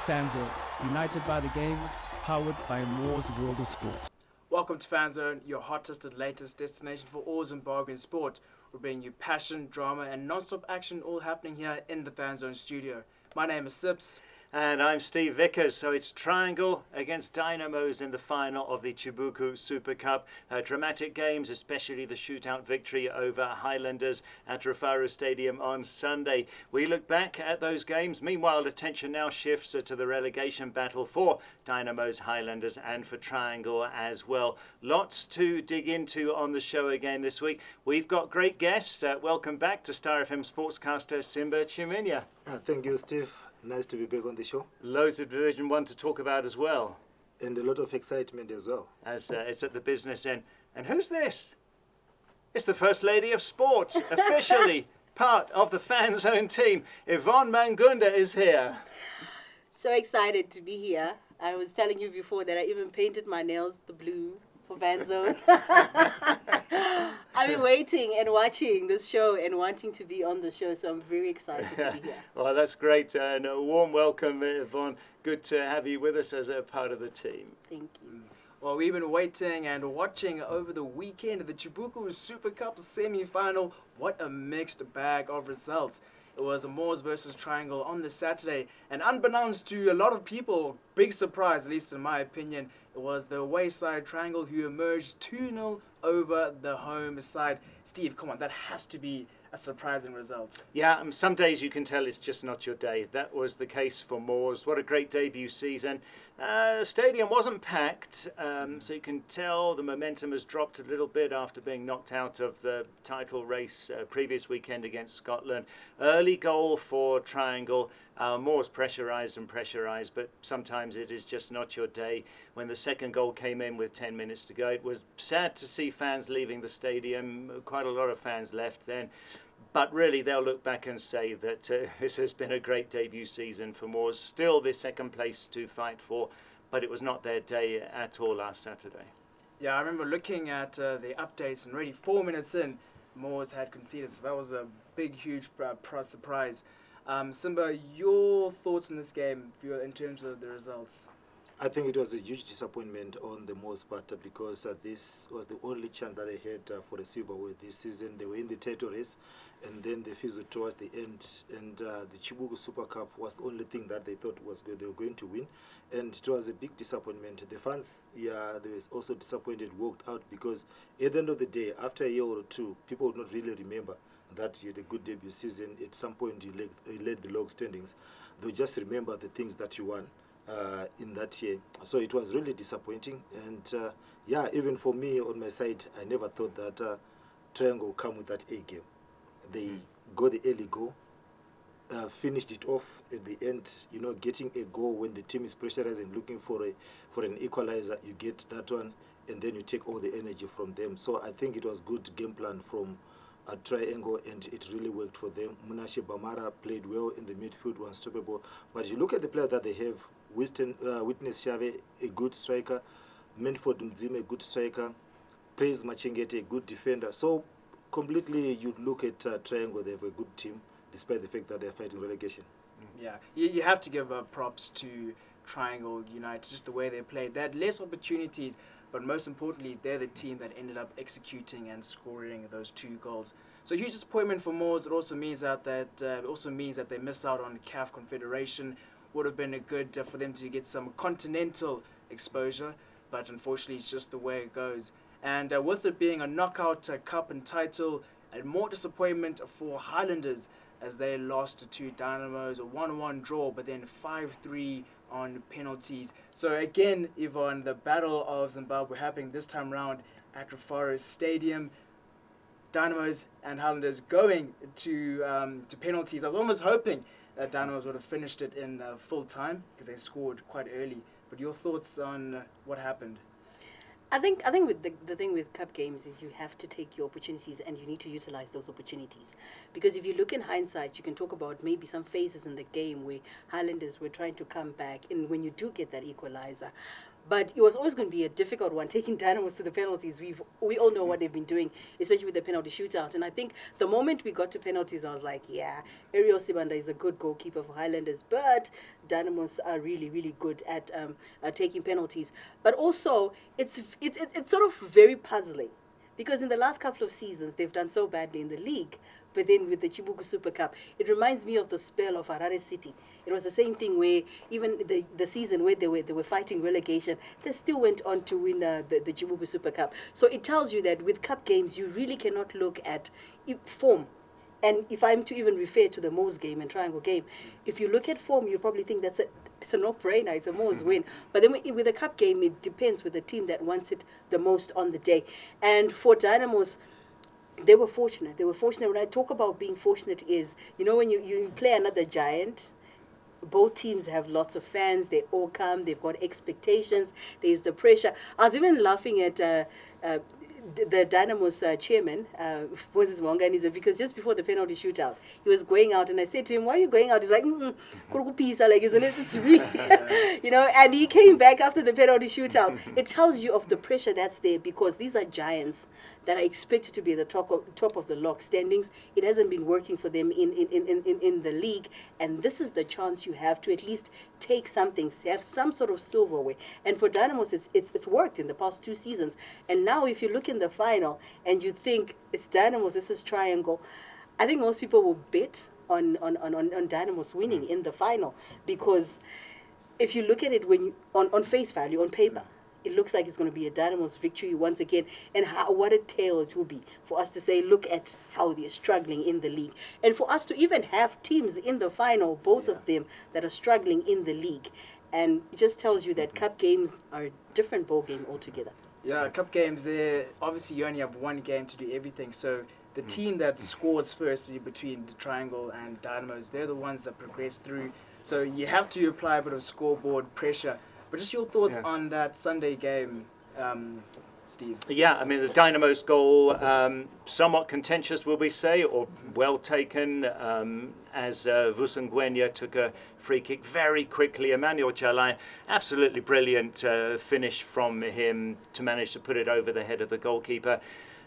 Fanzone, united by the game, powered by MWOS World of Sport. Welcome to Fanzone, your hottest and latest destination for all Zimbabwean sport. We're bringing you passion, drama, and non-stop action, all happening here in the Fanzone studio. My name is Sips. And I'm Steve Vickers. So it's Triangle against Dynamos in the final of the Chibuku Super Cup. Dramatic games, especially the shootout victory over Highlanders at Rufaro Stadium on Sunday. We look back at those games. Meanwhile, attention now shifts to the relegation battle for Dynamos, Highlanders, and for Triangle as well. Lots to dig into on the show again this week. We've got great guests. Welcome back to Star FM Sportscaster Simba Chiminya. Thank you, Steve. Nice to be back on the show. Loads of Division 1 to talk about as well. And a lot of excitement as well. As it's at the business end. And who's this? It's the First Lady of Sport, officially part of the Fanzone team. Yvonne Mangunda is here. So excited to be here. I was telling you before that I even painted my nails the blue for Fanzone. I've been waiting and watching this show and wanting to be on the show, so I'm very excited to be here. Well, that's great. And a warm welcome, Yvonne. Good to have you with us as a part of the team. Thank you. Well, we've been waiting and watching over the weekend the Chibuku Super Cup semi-final. What a mixed bag of results. It was a MWOS versus Triangle on the Saturday, and unbeknownst to a lot of people, big surprise, at least in my opinion, it was the away side Triangle who emerged 2-0 over the home side. Steve, come on, that has to be a surprising result. Yeah, some days you can tell it's just not your day. That was the case for MWOS. What a great debut season. Stadium wasn't packed, so you can tell the momentum has dropped a little bit after being knocked out of the title race previous weekend against Scotland. Early goal for Triangle. MWOS pressurised, but sometimes it is just not your day. When the second goal came in with 10 minutes to go, it was sad to see fans leaving the stadium. Quite a lot of fans left then. But really, they'll look back and say that this has been a great debut season for MWOS. Still the second place to fight for, but it was not their day at all last Saturday. Yeah, I remember looking at the updates, and already 4 minutes in, MWOS had conceded, so that was a big, huge surprise. Simba, your thoughts on this game in terms of the results? I think it was a huge disappointment on the MWOS part because this was the only chance that they had for the silverware this season. They were in the title race, and then they fizzled towards the end. And the Chibuku Super Cup was the only thing that they thought was good. They were going to win, and it was a big disappointment. The fans, they were also disappointed, walked out because at the end of the day, after a year or two, people would not really remember that you had a good debut season. At some point, you led the log standings. They'll just remember the things that you won in that year. So it was really disappointing. And even for me on my side, I never thought that Triangle would come with that A game. They got the early goal, finished it off at the end, getting a goal when the team is pressurized and looking for an equalizer. You get that one, and then you take all the energy from them. So I think it was good game plan from Triangle, and it really worked for them. Munashe Bamara played well in the midfield, unstoppable. But you look at the player that they have, Witness Shave, a good striker, Manford Mzime, a good striker, Praise Machengete, a good defender. So completely you look at Triangle, they have a good team, despite the fact that they're fighting relegation. Yeah, you have to give props to Triangle United, just the way they played. They had less opportunities, but most importantly, they're the team that ended up executing and scoring those 2 goals. So huge disappointment for MWOS. It also means that they miss out on CAF Confederation. Would have been a good for them to get some continental exposure, but unfortunately, it's just the way it goes. And with it being a knockout cup and title, and more disappointment for Highlanders as they lost to Dynamos, a 1-1 draw, but then 5-3 on penalties. So again, Yvonne, the battle of Zimbabwe happening this time round at Rufaro Stadium. Dynamos and Highlanders going to penalties. I was almost hoping that Dynamos would have finished it in full time because they scored quite early. But your thoughts on what happened? I think with the thing with cup games is you have to take your opportunities and you need to utilize those opportunities. Because if you look in hindsight, you can talk about maybe some phases in the game where Highlanders were trying to come back, and when you do get that equalizer. But it was always going to be a difficult one, taking Dynamos to the penalties. We all know what they've been doing, especially with the penalty shootout. And I think the moment we got to penalties, I was like, yeah, Ariel Sibanda is a good goalkeeper for Highlanders, but Dynamos are really, really good at taking penalties. But also, it's sort of very puzzling, because in the last couple of seasons, they've done so badly in the league. But then with the Chibuku Super Cup, it reminds me of the spell of Harare City. It was the same thing where even the season where they were fighting relegation, they still went on to win the Chibuku Super Cup. So it tells you that with cup games, you really cannot look at form. And if I'm to even refer to the MWOS game and triangle game, if you look at form, you probably think it's a no-brainer, it's a MWOS win. But then with a cup game, it depends with the team that wants it the most on the day. And for Dynamos, they were fortunate. They were fortunate. When I talk about being fortunate is, when you play another giant, both teams have lots of fans. They all come. They've got expectations. There's the pressure. I was even laughing at the Dynamos chairman, Moses Mwanganiza, because just before the penalty shootout, he was going out, and I said to him, "Why are you going out?" He's like, like, isn't it? It's really, and he came back after the penalty shootout. It tells you of the pressure that's there, because these are giants that are expected to be at the top of the log standings. It hasn't been working for them in the league, and this is the chance you have to at least take something, have some sort of silverware. And for Dynamos, it's worked in the past 2 seasons. And now if you look in the final and you think it's Dynamos, this is triangle, I think most people will bet on Dynamos winning in the final, because if you look at it on face value, on paper, it looks like it's going to be a Dynamos victory once again. And what a tale it will be for us to say, look at how they're struggling in the league. And for us to even have teams in the final, both of them, that are struggling in the league. And it just tells you that cup games are a different ball game altogether. Yeah, cup games, obviously you only have one game to do everything. So the team that scores first between the Triangle and Dynamos, they're the ones that progress through. So you have to apply a bit of scoreboard pressure. But just your thoughts on that Sunday game, Steve? Yeah, I mean, the Dynamos goal, somewhat contentious, will we say, or well taken, as Vusangwenya took a free kick very quickly. Emmanuel Jalai, absolutely brilliant finish from him to manage to put it over the head of the goalkeeper.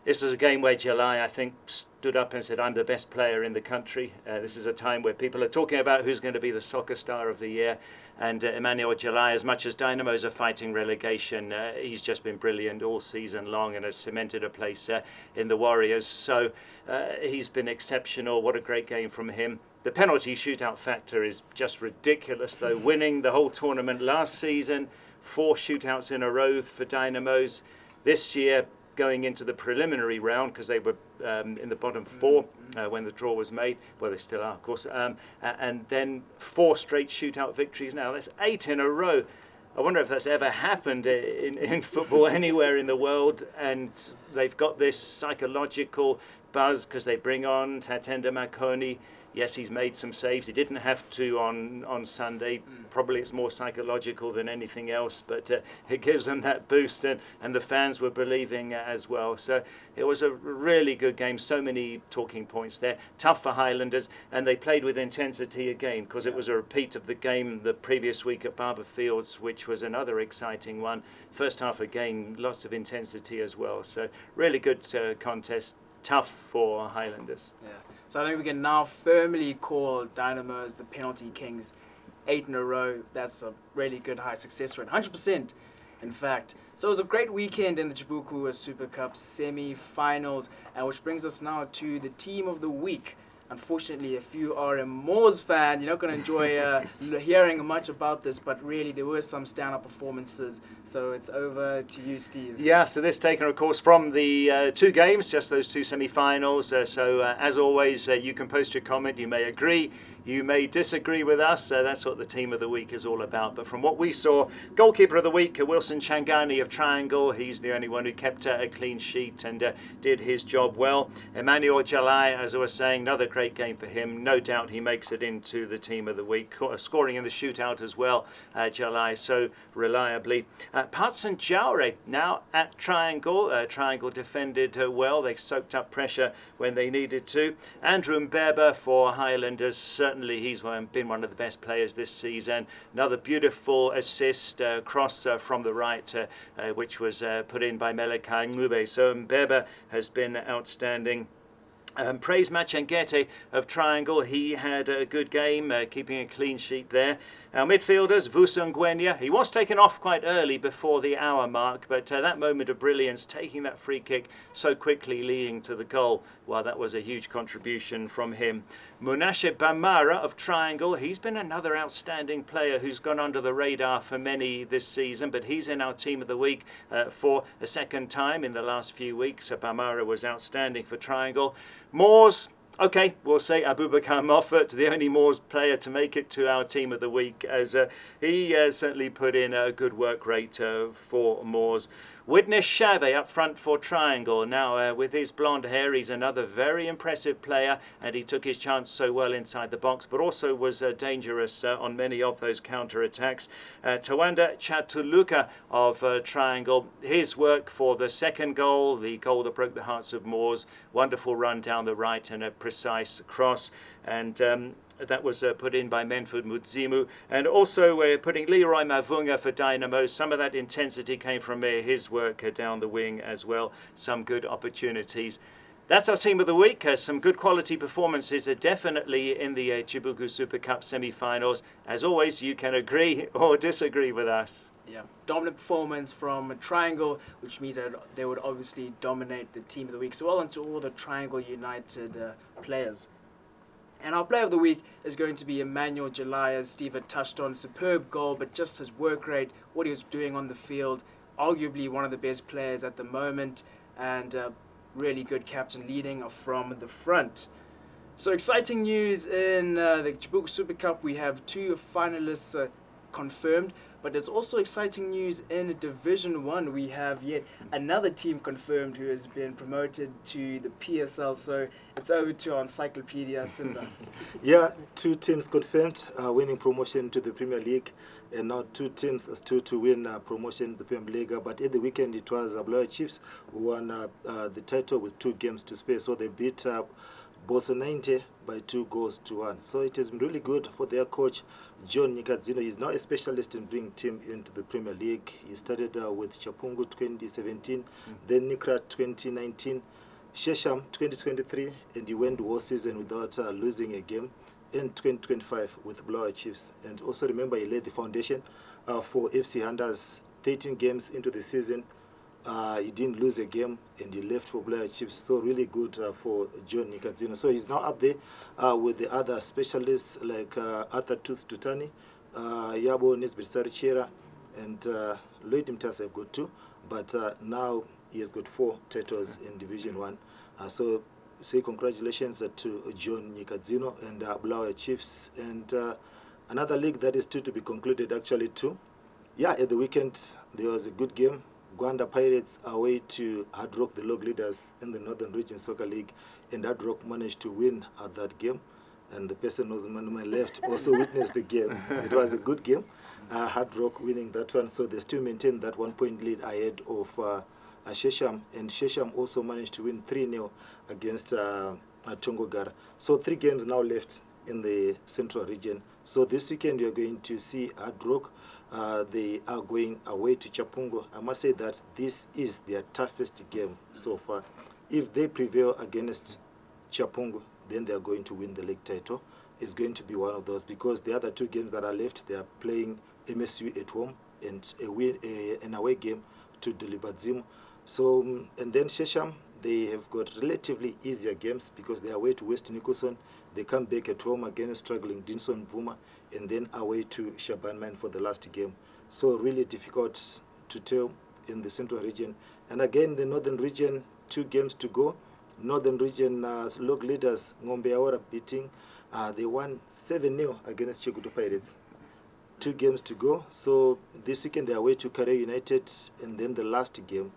This is a game where Jalai, I think, stood up and said, "I'm the best player in the country." This is a time where people are talking about who's going to be the soccer star of the year. And Emmanuel Jalai, as much as Dynamos are fighting relegation, he's just been brilliant all season long and has cemented a place in the Warriors. So he's been exceptional. What a great game from him. The penalty shootout factor is just ridiculous, though. Winning the whole tournament last season, 4 shootouts in a row for Dynamos. This year, going into the preliminary round, because they were in the bottom 4 when the draw was made. Well, they still are, of course. And then 4 straight shootout victories now. That's 8 in a row. I wonder if that's ever happened in football anywhere in the world. And they've got this psychological buzz because they bring on Tatenda Makoni. Yes, he's made some saves. He didn't have to on Sunday. Probably it's more psychological than anything else, but it gives them that boost, and the fans were believing as well. So it was a really good game. So many talking points there. Tough for Highlanders, and they played with intensity again, because it was a repeat of the game the previous week at Barber Fields, which was another exciting one. First half again, lots of intensity as well. So really good contest. Tough for Highlanders. Yeah. So I think we can now firmly call Dynamos the penalty kings. 8 in a row. That's a really good high success rate. 100%, in fact. So it was a great weekend in the Chibuku Super Cup semi-finals, and which brings us now to the team of the week. Unfortunately, if you are a MWOS fan, you're not going to enjoy hearing much about this, but really there were some stand-up performances. So it's over to you, Steve. Yeah, so this taken, of course, from the 2 games, just those 2 semi-finals. As always, you can post your comment. You may agree, you may disagree with us. That's what the team of the week is all about. But from what we saw, goalkeeper of the week, Wilson Changani of Triangle. He's the only one who kept a clean sheet and did his job well. Emmanuel Jalai, as I was saying, another great game for him. No doubt he makes it into the team of the week, scoring in the shootout as well, Jalai, so reliably. Patson Jaure now at Triangle. Triangle defended well. They soaked up pressure when they needed to. Andrew Mbeba for Highlanders, certainly he's been one of the best players this season. Another beautiful assist, cross from the right, which was put in by Kadungure. So Mbeba has been outstanding. Praise Machangete of Triangle. He had a good game, keeping a clean sheet there. Our midfielders, Vusungwenya, he was taken off quite early before the hour mark, but that moment of brilliance, taking that free kick so quickly, leading to the goal, well, that was a huge contribution from him. Munashe Bamara of Triangle, he's been another outstanding player who's gone under the radar for many this season, but he's in our team of the week for a second time in the last few weeks. Bamara was outstanding for Triangle. MWOS, okay, we'll say Abubakar Moffat, the only MWOS player to make it to our team of the week, as he certainly put in a good work rate for MWOS. Witness Shave up front for Triangle. Now, with his blonde hair, he's another very impressive player, and he took his chance so well inside the box, but also was dangerous on many of those counter-attacks. Tawanda Chatuluka of Triangle, his work for the second goal, the goal that broke the hearts of MWOS. Wonderful run down the right and a precise cross, and that was put in by Menford Mudzimu. And also putting Leroy Mavunga for Dynamos. Some of that intensity came from his work down the wing as well. Some good opportunities. That's our team of the week. Some good quality performances are definitely in the Chibuku Super Cup semi-finals. As always, you can agree or disagree with us. Yeah, dominant performance from Triangle, which means that they would obviously dominate the team of the week. So well on to all the Triangle United players. And our player of the week is going to be Emmanuel Jalai, as Steve had touched on. Superb goal, but just his work rate, what he was doing on the field, arguably one of the best players at the moment, and really good captain leading from the front. So exciting news in the Chibuku Super Cup. We have 2 finalists confirmed, but there's also exciting news in Division 1. We have yet another team confirmed who has been promoted to the PSL. So it's over to our encyclopedia, Simba. Yeah, 2 teams confirmed winning promotion to the Premier League, and now 2 teams are still to win promotion to the Premier League. But at the weekend, it was Blair Chiefs who won the title with 2 games to spare. So they beat Bosa 90 by 2-1. So it has been really good for their coach, John Nikadzino. He's now a specialist in bringing team into the Premier League. He started with Chapungu 2017, then Nikra 2019, Shesham 2023, and he went the whole season without losing a game in 2025 with Blower Chiefs. And also remember, he laid the foundation for FC Hunters 13 games into the season. He didn't lose a game, and he left for Blair Chiefs. So really good for John Nikadzino. So he's now up there with the other specialists like Arthur Toots Tutani, Yabo Nesbitsarichera, and Lloyd Mtasa have got 2. But now he has got 4 titles in Division 1. So say congratulations to John Nikadzino and Blair Chiefs. And another league that is still to be concluded actually too. Yeah, at the weekend there was a good game. Gwanda Pirates away to Hard Rock, the log leaders in the Northern Region Soccer League, and Hard Rock managed to win at that game. And the person who was on my left also witnessed the game. It was a good game. Hard Rock winning that one, so they still maintain that 1-point lead ahead of Shesham, and Shesham also managed to win 3-0 against Tongogara. So 3 games now left in the Central Region. So this weekend you're going to see Hard Rock. They are going away to Chapungo. I must say that this is their toughest game so far. If they prevail against Chapungo, then they are going to win the league title. It's going to be one of those, because the other 2 games that are left, they are playing MSU at home and an away game to Delibadzimu. So, and then Shesham, they have got relatively easier games because they are away to West Nicholson. They come back at home against struggling Dinson Vuma, and then away to Shabanman for the last game. So really difficult to tell in the Central Region. And again, the Northern Region, 2 games to go. Northern Region log leaders, Ngombe Awara beating. They won 7-0 against Chikutu Pirates. 2 games to go. So this weekend they are away to Kare United, and then the last game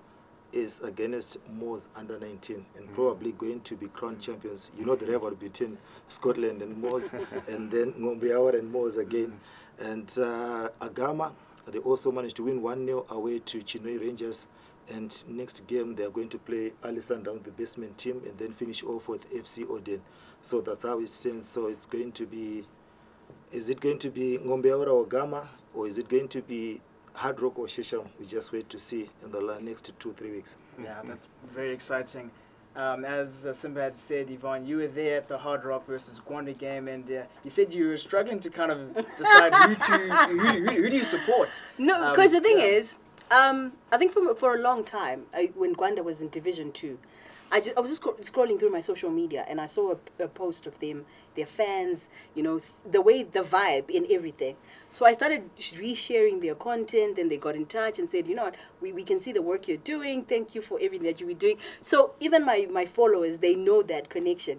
is against MWOS under 19, and probably going to be crowned champions. You know the rivalry between Scotland and MWOS, and then Ngombe Awara and MWOS again. And Agama, they also managed to win 1-0 away to Chinoi Rangers. And next game, they are going to play Alisson down the basement team and then finish off with FC Odin. So that's how it stands. So it's going to be, is it going to be Ngombeaura or Gama, or is it going to be Hard Rock or Shisham? We just wait to see in the next 2-3 weeks. Yeah, that's very exciting. As Simba had said, Yvonne, you were there at the Hard Rock versus Gwanda game, and you said you were struggling to kind of decide who do you support. No, because the thing is, I think for a long time, when Gwanda was in Division 2, I was just scrolling through my social media, and I saw a post of them, their fans, the way, the vibe in everything. So I started resharing their content, and they got in touch and said, you know what, we can see the work you're doing. Thank you for everything that you were doing. So even my followers, they know that connection,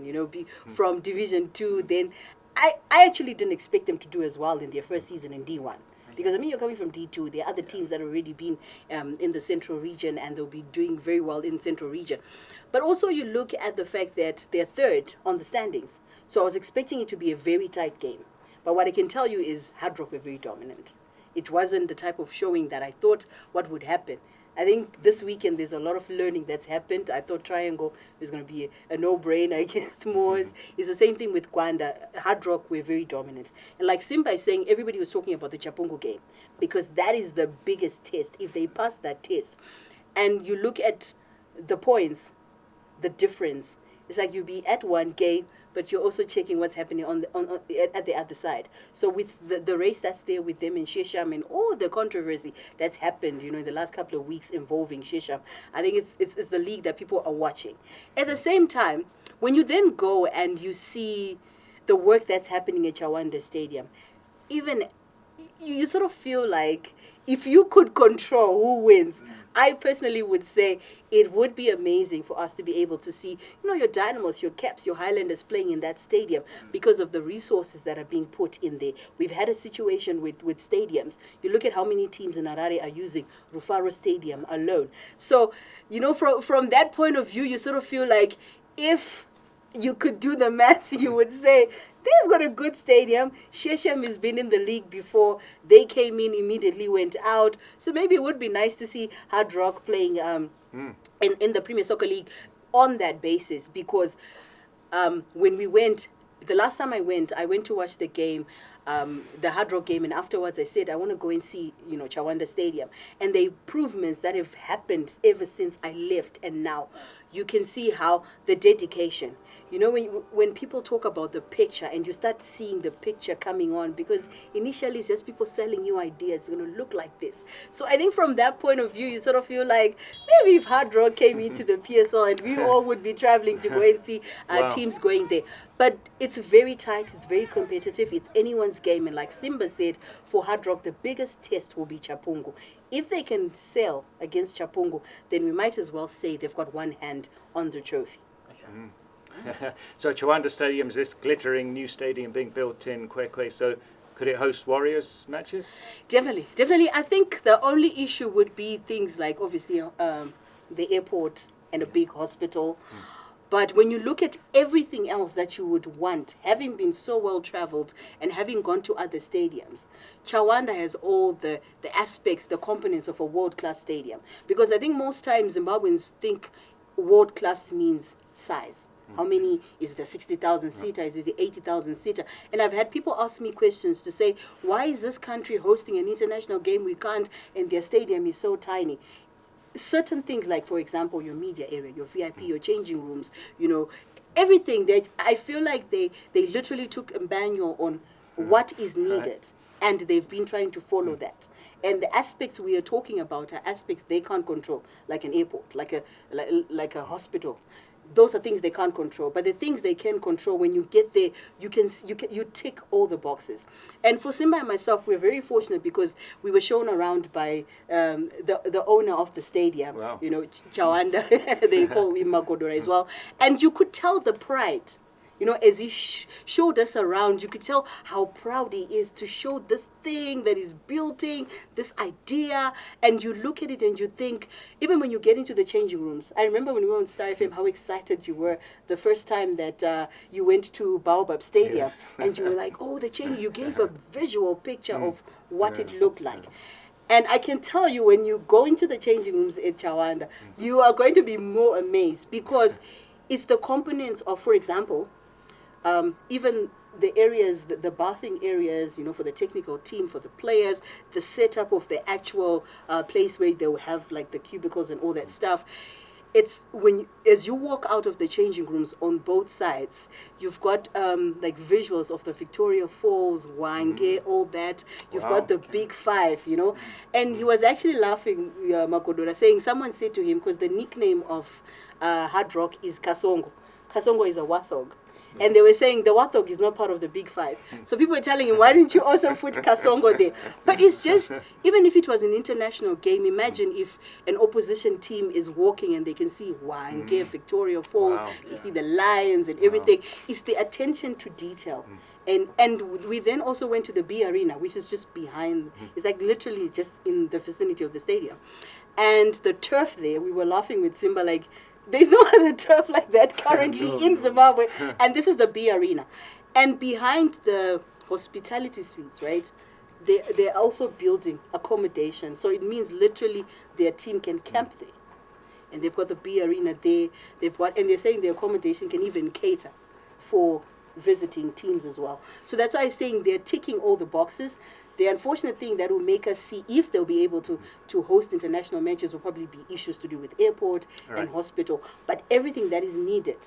from Division 2. Then I actually didn't expect them to do as well in their first season in D1. Because, you're coming from D2. There are other teams that have already been in the Central Region, and they'll be doing very well in Central Region. But also you look at the fact that they're third on the standings. So I was expecting it to be a very tight game. But what I can tell you is Hard Rock were very dominant. It wasn't the type of showing that I thought what would happen. I think this weekend there's a lot of learning that's happened. I thought Triangle was going to be a no-brainer against MWOS. It's the same thing with Gwanda. Hard Rock were very dominant. And like Simba is saying, everybody was talking about the Chapungu game because that is the biggest test. If they pass that test and you look at the points, the difference, it's like you'll be at one game, but you're also checking what's happening at the other side. So with the race that's there with them in Shisham and all the controversy that's happened, in the last couple of weeks involving Shisham, I think it's the league that people are watching. At the same time, when you then go and you see the work that's happening at Chawanda Stadium, even you sort of feel like if you could control who wins, I personally would say it would be amazing for us to be able to see, your Dynamos, your Caps, your Highlanders playing in that stadium because of the resources that are being put in there. We've had a situation with stadiums. You look at how many teams in Harare are using Rufaro Stadium alone. So, from that point of view, you sort of feel like if you could do the maths, you would say, they've got a good stadium. Shesham has been in the league before. They came in, immediately went out. So maybe it would be nice to see Hard Rock playing in the Premier Soccer League on that basis. Because when we went, the last time I went to watch the game, the Hard Rock game, and afterwards I said, I want to go and see, Chawanda Stadium. And the improvements that have happened ever since I left and now, you can see how the dedication, when people talk about the picture and you start seeing the picture coming on, because initially it's just people selling you ideas, it's going to look like this. So I think from that point of view, you sort of feel like maybe if Hard Rock came into the PSL and we all would be traveling to go and see teams going there. But it's very tight, it's very competitive, it's anyone's game. And like Simba said, for Hard Rock, the biggest test will be Chapungu. If they can sell against Chapungu, then we might as well say they've got one hand on the trophy. So Chawanda Stadium is this glittering new stadium being built in Kwekwe. So could it host Warriors matches? Definitely. I think the only issue would be things like obviously the airport and a big hospital. But when you look at everything else that you would want, having been so well traveled and having gone to other stadiums, Chawanda has all the aspects, the components of a world-class stadium. Because I think most times Zimbabweans think world-class means size. How many, is it a 60,000 seater, is it 80,000 seater? And I've had people ask me questions to say, why is this country hosting an international game we can't, and their stadium is so tiny? Certain things like, for example, your media area, your VIP, your changing rooms, everything that I feel like they literally took a manual on what is needed, and they've been trying to follow that. And the aspects we are talking about are aspects they can't control, like an airport, like a hospital. Those are things they can't control. But the things they can control, when you get there, you tick all the boxes. And for Simba and myself, we're very fortunate because we were shown around by the owner of the stadium. Wow. Chawanda, they call him Mangunda as well. And you could tell the pride. As he showed us around, you could tell how proud he is to show this thing that he's building, this idea. And you look at it and you think, even when you get into the changing rooms, I remember when we were on Star FM, how excited you were the first time that you went to Baobab Stadium. Yes. And you were like, oh, the changing. You gave a visual picture of what it looked like. And I can tell you, when you go into the changing rooms at Chawanda, you are going to be more amazed, because it's the components of, for example, even the areas, the bathing areas, for the technical team, for the players, the setup of the actual place where they will have like the cubicles and all that stuff. It's as you walk out of the changing rooms on both sides, you've got like visuals of the Victoria Falls, Wange, all that. You've got the big five, And he was actually laughing, Makodora, saying, someone said to him, because the nickname of Hard Rock is Kasongo. Kasongo is a warthog. And they were saying the warthog is not part of the big five. So people were telling him, why didn't you also put Kasongo there? But it's just, even if it was an international game, imagine if an opposition team is walking and they can see Wange, Victoria Falls, you see the lions and everything. It's the attention to detail. And we then also went to the B Arena, which is just behind. It's like literally just in the vicinity of the stadium. And the turf there, we were laughing with Simba, like, there's no other turf like that currently in Zimbabwe. And this is the B Arena. And behind the hospitality suites, right, they're also building accommodation. So it means literally their team can camp there. And they've got the B Arena there. And they're saying the accommodation can even cater for visiting teams as well. So that's why I'm saying they're ticking all the boxes. The unfortunate thing that will make us see if they'll be able to host international matches will probably be issues to do with airport and hospital. But everything that is needed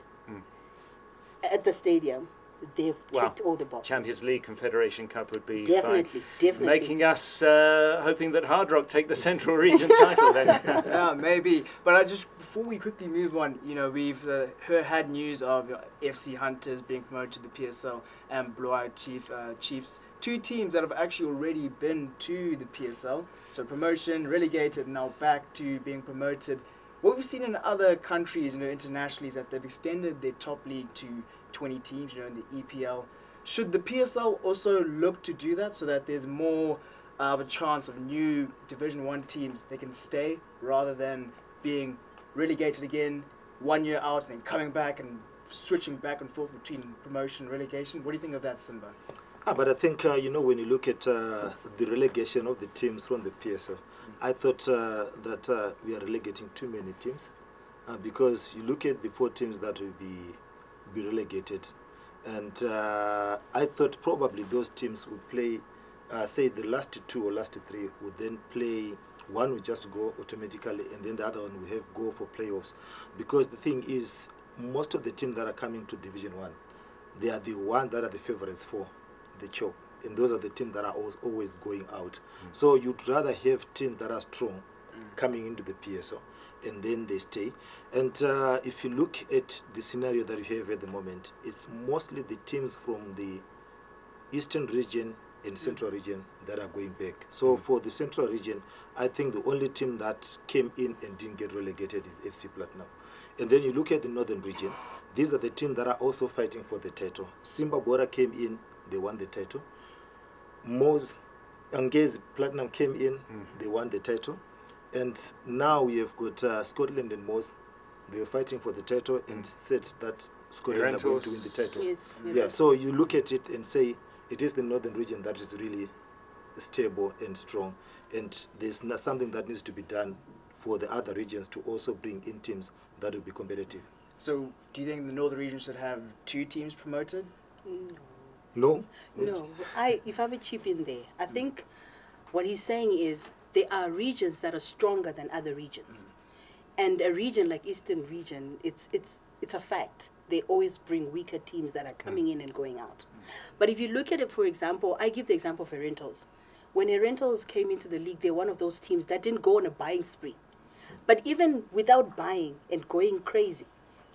at the stadium, they've ticked all the boxes. Champions League, Confederation Cup would be definitely. Making us hoping that Hard Rock take the Central Region title then. Yeah, maybe. But before we quickly move on, we've had news of FC Hunters being promoted to the PSL and Blue Eye Chiefs. Two teams that have actually already been to the PSL. So promotion, relegated, now back to being promoted. What we've seen in other countries, internationally, is that they've extended their top league to 20 teams, in the EPL. Should the PSL also look to do that so that there's more of a chance of new Division 1 teams, they can stay rather than being relegated again 1 year out and then coming back and switching back and forth between promotion and relegation? What do you think of that, Simba? But I think, when you look at the relegation of the teams from the PSL, I thought that we are relegating too many teams because you look at the 4 teams that will be relegated, and I thought probably those teams would play, say the last 2 or last 3 would then play, one would just go automatically and then the other one will have go for playoffs, because the thing is, most of the teams that are coming to Division 1, they are the ones that are the favorites for the chop, and those are the teams that are always going out. So you'd rather have teams that are strong coming into the PSL, and then they stay. And if you look at the scenario that you have at the moment, it's mostly the teams from the Eastern region and Central region that are going back. So for the Central region, I think the only team that came in and didn't get relegated is FC Platinum. And then you look at the Northern region, these are the teams that are also fighting for the title. Simba Bora came in, they won the title. MWOS Angezi Platinum came in, they won the title. And now we have got Scotland and MWOS. They were fighting for the title and said that Scotland are going to win the title. Yes, so you look at it and say it is the Northern region that is really stable and strong. And there's something that needs to be done for the other regions to also bring in teams that will be competitive. So do you think the Northern region should have 2 teams promoted? No. If I have a chip in there, I think what he's saying is there are regions that are stronger than other regions. And a region like Eastern region, it's a fact. They always bring weaker teams that are coming in and going out. But if you look at it, for example, I give the example of Herentals. When Herentals came into the league, they're one of those teams that didn't go on a buying spree. But even without buying and going crazy,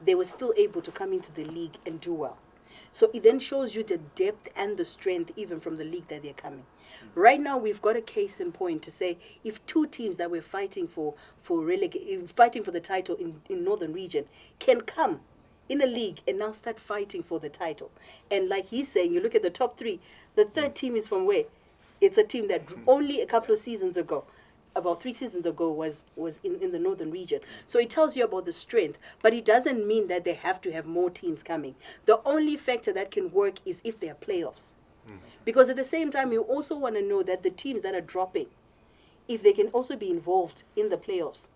they were still able to come into the league and do well. So it then shows you the depth and the strength even from the league that they're coming. Right now, we've got a case in point to say if 2 teams that were fighting for the title in Northern region can come in a league and now start fighting for the title. And like he's saying, you look at the top 3, the third team is from where? It's a team that only a couple of seasons ago, about 3 seasons ago, was in the Northern region. So it tells you about the strength, but it doesn't mean that they have to have more teams coming. The only factor that can work is if there are playoffs. Because at the same time, you also want to know that the teams that are dropping, if they can also be involved in the playoffs,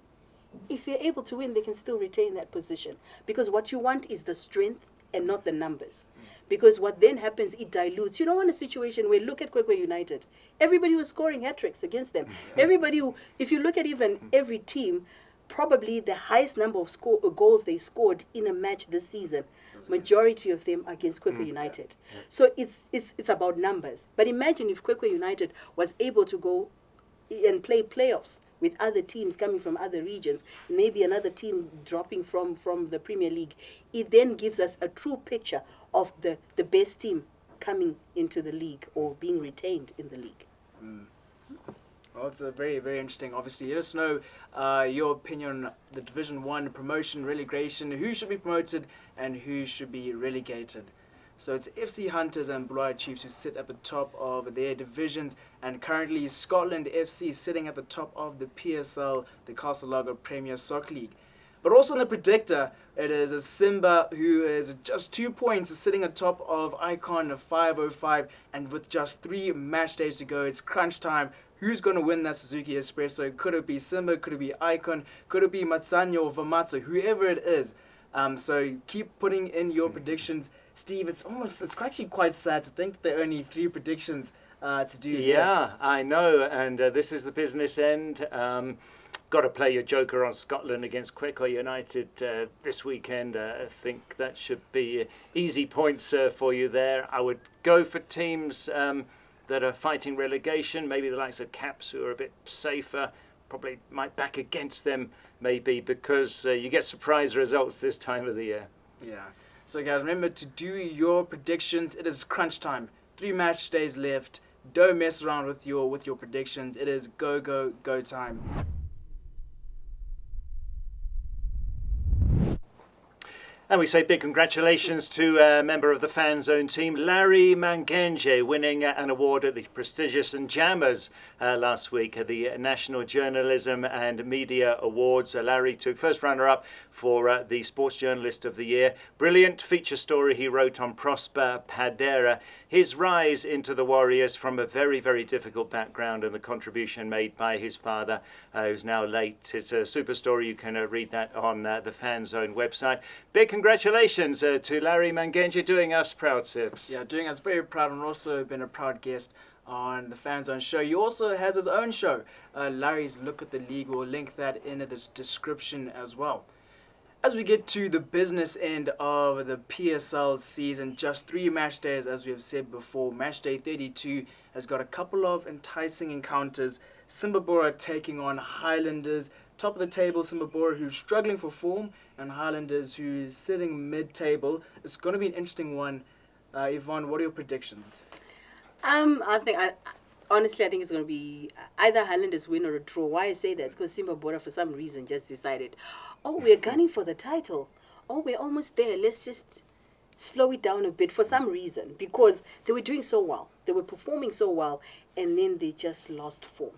if they're able to win, they can still retain that position. Because what you want is the strength and not the numbers. Because what then happens, it dilutes. You don't want a situation where, look at Kwekwe United. Everybody was scoring hat-tricks against them. Everybody, if you look at even every team, probably the highest number of goals they scored in a match this season, majority of them against Kwekwe United. So it's about numbers. But imagine if Kwekwe United was able to go and play playoffs with other teams coming from other regions, maybe another team dropping from the Premier League. It then gives us a true picture of the best team coming into the league or being retained in the league. Well, it's a very, very interesting. Obviously, let us know your opinion on the Division 1 promotion, relegation, who should be promoted and who should be relegated. So it's FC Hunters and Bulawayo Chiefs who sit at the top of their divisions, and currently Scotland FC sitting at the top of the PSL, the Castle Lager Premier Soccer League. But also in the predictor, it is a Simba who is just 2 points sitting atop of Icon 505, and with just 3 match days to go, it's crunch time. Who's going to win that Suzuki Espresso? Could it be Simba? Could it be Icon? Could it be Matsanyo or Vamatsu? Whoever it is. So keep putting in your predictions. Steve, it's actually quite sad to think there are only 3 predictions to do. Yeah, left. I know, and this is the business end. Got to play your joker on Scotland against Kwekwe United this weekend. I think that should be easy points for you there. I would go for teams that are fighting relegation, maybe the likes of Caps, who are a bit safer. Probably might back against them, maybe, because you get surprise results this time of the year. Yeah. So guys, remember to do your predictions. It is crunch time. 3 match days left. Don't mess around with your predictions. It is go time. And we say big congratulations to a member of the Fanzone team, Larry Mangenge, winning an award at the prestigious Jammers last week at the National Journalism and Media Awards. Larry took first runner-up for the Sports Journalist of the Year. Brilliant feature story he wrote on Prosper Padera, his rise into the Warriors from a very, very difficult background, and the contribution made by his father, who's now late. It's a super story. You can read that on the Fanzone website. Big congratulations to Larry Mangenge, doing us proud, Sips. Yeah, doing us very proud, and also been a proud guest on the Fanzone show. He also has his own show, Larry's Look at the League. We'll link that in the description as well. As we get to the business end of the PSL season, just 3 match days, as we have said before. Match day 32 has got a couple of enticing encounters. Simba Bora taking on Highlanders. Top of the table, Simba Bora, who's struggling for form, and Highlanders, who's sitting mid-table. It's going to be an interesting one. Yvonne, what are your predictions? Honestly, I think it's going to be either Highlanders win or a draw. Why I say that is because Simba Bora, for some reason, just decided, we're gunning for the title. We're almost there. Let's just slow it down a bit for some reason, because they were doing so well. They were performing so well, and then they just lost form.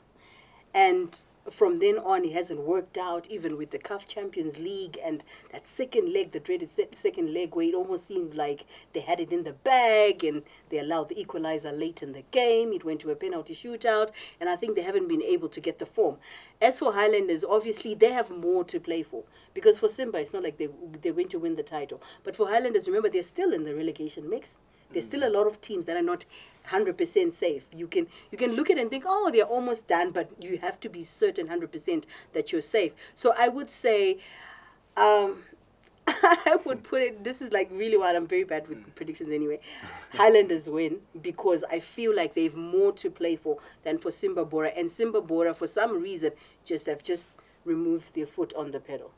And from then on, it hasn't worked out, even with the CAF Champions League and that second leg, the dreaded second leg, where it almost seemed like they had it in the bag and they allowed the equalizer late in the game. It went to a penalty shootout, and I think they haven't been able to get the form. As for Highlanders, obviously, they have more to play for, because for Simba, it's not like they're going to win the title. But for Highlanders, remember, they're still in the relegation mix. There's still a lot of teams that are not 100% safe. You can look at it and think, they're almost done, but you have to be certain 100% that you're safe. So I would say, I would put it, this is like really wild. I'm very bad with predictions anyway. Highlanders win, because I feel like they have more to play for than for Simba Bora. And Simba Bora, for some reason, have removed their foot on the pedal.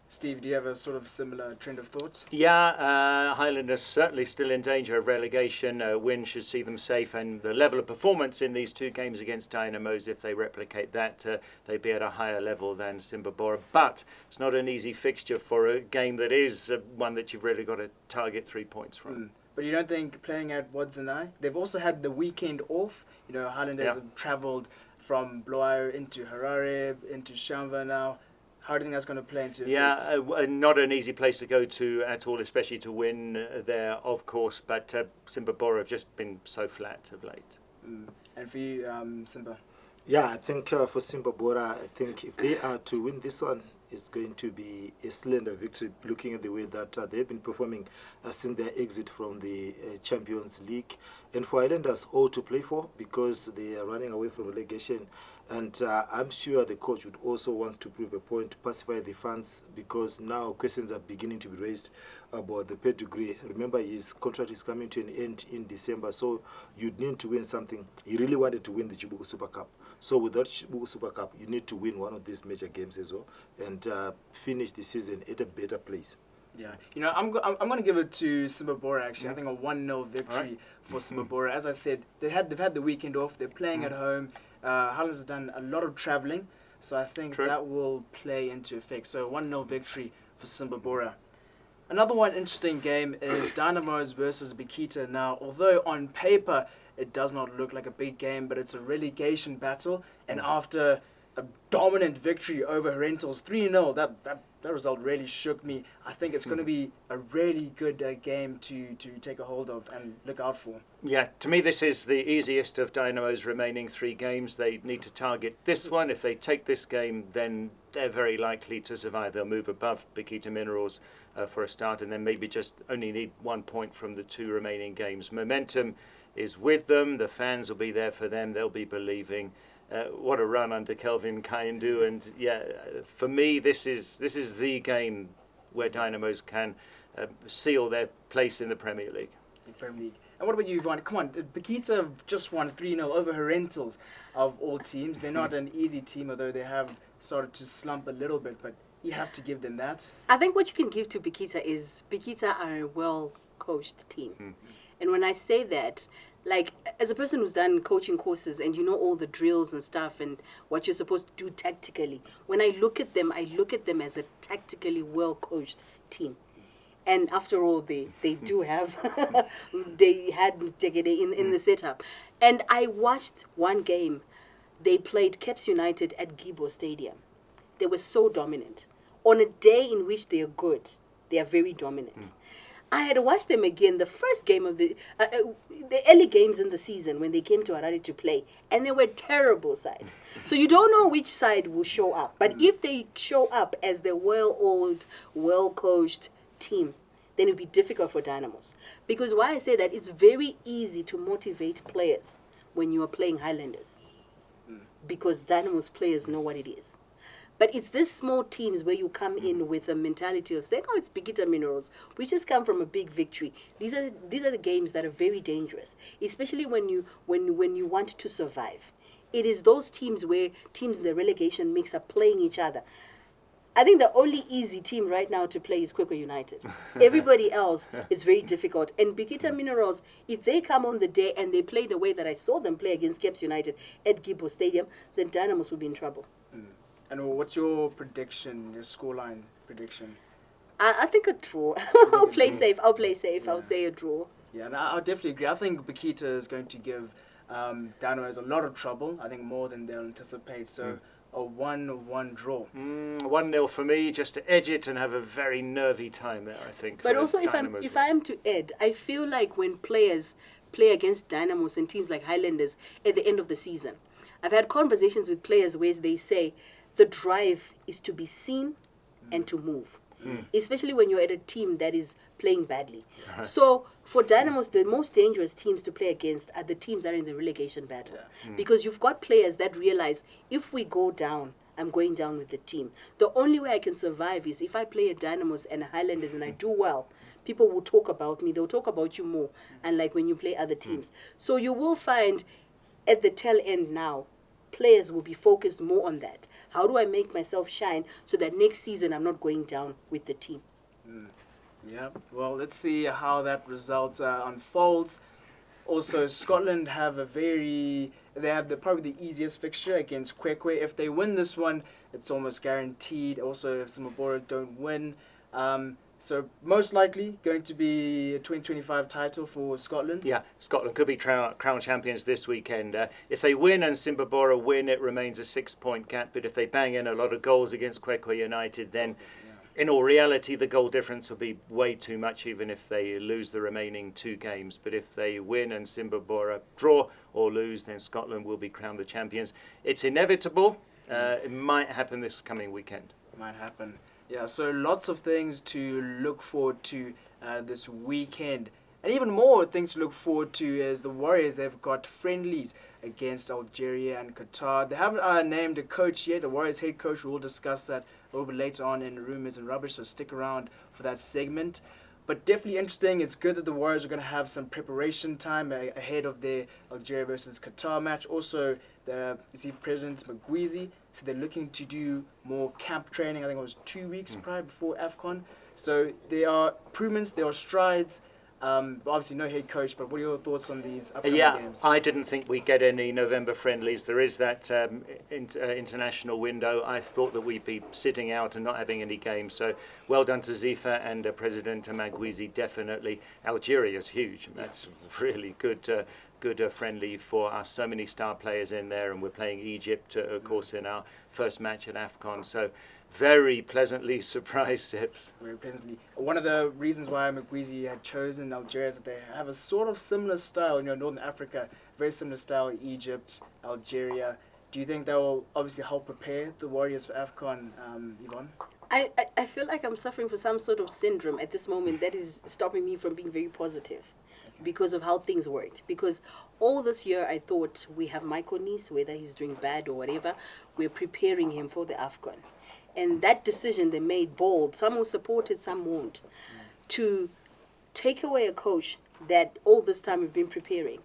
Steve, do you have a sort of similar trend of thought? Yeah, Highlanders certainly still in danger of relegation. Win should see them safe, and the level of performance in these 2 games against Dynamos, if they replicate that, they'd be at a higher level than Simba Bora. But it's not an easy fixture for a game that is one that you've really got to target 3 points from. But you don't think playing at Wadzanai, they've also had the weekend off. Highlanders have travelled from Bulawayo into Harare, into Shamva now. How do you think that's going to play into effect? Not an easy place to go to at all, especially to win there, of course. But Simba Bora have just been so flat of late. And for you, Simba? Yeah, I think for Zimbabwe, I think if they are to win this one, it's going to be a slender victory, looking at the way that they've been performing since their exit from the Champions League. And for Islanders, all to play for, because they are running away from relegation. And I'm sure the coach would also want to prove a point, to pacify the fans, because now questions are beginning to be raised about the pedigree. Remember, his contract is coming to an end in December, so you'd need to win something. He really wanted to win the Chibuku Super Cup. So without Chibuku Super Cup, you need to win one of these major games as well and finish the season at a better place. Yeah, I'm going to give it to Zimbabwe actually. I think a 1-0 victory for Zimbabwe. As I said, they've had the weekend off. They're playing at home. Highlanders have done a lot of traveling, so I think that will play into effect. So 1-0 victory for Zimbabwe. Another one interesting game is Dynamos versus Bikita. Now, although on paper it does not look like a big game, but it's a relegation battle, and after a dominant victory over Herentals 3-0, that result really shook me. I think it's going to be a really good game to take a hold of and look out for. Yeah, to me this is the easiest of Dynamo's remaining 3 games. They need to target this one. If they take this game, then they're very likely to survive. They'll move above Bikita Minerals for a start, and then maybe just only need 1 point from the 2 remaining games. Momentum is with them. The fans will be there for them. They'll be believing. What a run under Kelvin Kaindu, and for me this is the game where Dynamos can seal their place in the Premier League. And what about you, Yvonne? Come on, Bikita have just won 3-0 over Herentals of all teams. They're not an easy team, although they have started to slump a little bit, but you have to give them that. I think what you can give to Bikita is Bikita are a well-coached team. And when I say that, like, as a person who's done coaching courses and you know all the drills and stuff and what you're supposed to do tactically, when I look at them as a tactically well-coached team. And after all, they do have, they had Tegede in the setup. And I watched one game. They played Caps United at Gibo Stadium. They were so dominant. On a day in which they are good, they are very dominant. I had watched them again, the first game of the early games in the season when they came to Harare to play, and they were a terrible side. So you don't know which side will show up. But if they show up as the well-oiled, well-coached team, then it'll be difficult for Dynamos. Because why I say that, it's very easy to motivate players when you are playing Highlanders. Because Dynamos players know what it is. But it's these small teams where you come in with a mentality of saying, oh, it's Bikita Minerals. We just come from a big victory. These are the games that are very dangerous, especially when you want to survive. It is those teams where teams in the relegation mix are playing each other. I think the only easy team right now to play is Kwekwe United. Everybody else is very difficult. And Bikita Minerals, if they come on the day and they play the way that I saw them play against Caps United at Gibo Stadium, then Dynamos will be in trouble. And what's your prediction, your scoreline prediction? I think a draw. I'll play safe. Yeah. I'll say a draw. Yeah, and I'll definitely agree. I think Bikita is going to give Dynamos a lot of trouble. I think more than they'll anticipate. So a 1-1 draw. 1-0 for me, just to edge it and have a very nervy time there, I think. But also, if I am to add, I feel like when players play against Dynamos and teams like Highlanders at the end of the season, I've had conversations with players where they say, the drive is to be seen and to move, especially when you're at a team that is playing badly. So for Dynamos, the most dangerous teams to play against are the teams that are in the relegation battle. Because you've got players that realize, if we go down, I'm going down with the team. The only way I can survive is if I play at Dynamos and Highlanders and I do well, people will talk about me. They'll talk about you more, unlike when you play other teams. So you will find at the tail end now, players will be focused more on that. How do I make myself shine so that next season I'm not going down with the team? Yeah, well, let's see how that result unfolds. Also, Scotland have probably the easiest fixture against Kwekwe. If they win this one, it's almost guaranteed. Also, if Zimbabwe don't win, so most likely going to be a 2025 title for Scotland. Yeah, Scotland could be crown champions this weekend. If they win and Zimbabwe win, it remains a 6-point gap. But if they bang in a lot of goals against Kwekwe United, then In all reality, the goal difference will be way too much even if they lose the remaining 2 games. But if they win and Zimbabwe draw or lose, then Scotland will be crowned the champions. It's inevitable. It might happen this coming weekend. Might happen. Yeah, so lots of things to look forward to this weekend. And even more things to look forward to is the Warriors. They've got friendlies against Algeria and Qatar. They haven't named a coach yet, the Warriors head coach. We'll discuss that a little bit later on in Rumours and Rubbish, so stick around for that segment. But definitely interesting. It's good that the Warriors are going to have some preparation time ahead of their Algeria versus Qatar match. Also, the ZIFA president, MWOS, so they're looking to do more camp training. I think it was 2 weeks prior before AFCON. So there are improvements, there are strides. Obviously no head coach, but what are your thoughts on these upcoming games? I didn't think we'd get any November friendlies. There is that international window. I thought that we'd be sitting out and not having any games. So well done to ZIFA and President MWOS, definitely. Algeria is huge. That's really good friendly for us. So many star players in there, and we're playing Egypt, of course, in our first match at AFCON. So very pleasantly surprised, Sips. Very pleasantly. One of the reasons why MWOS had chosen Algeria is that they have a sort of similar style, Northern Africa, very similar style, Egypt, Algeria. Do you think that will obviously help prepare the Warriors for AFCON, Yvonne? I feel like I'm suffering from some sort of syndrome at this moment that is stopping me from being very positive because of how things worked. Because all this year I thought we have Nees, whether he's doing bad or whatever, we're preparing him for the AFCON. And that decision they made bold, some will support it, some won't, to take away a coach that all this time we've been preparing.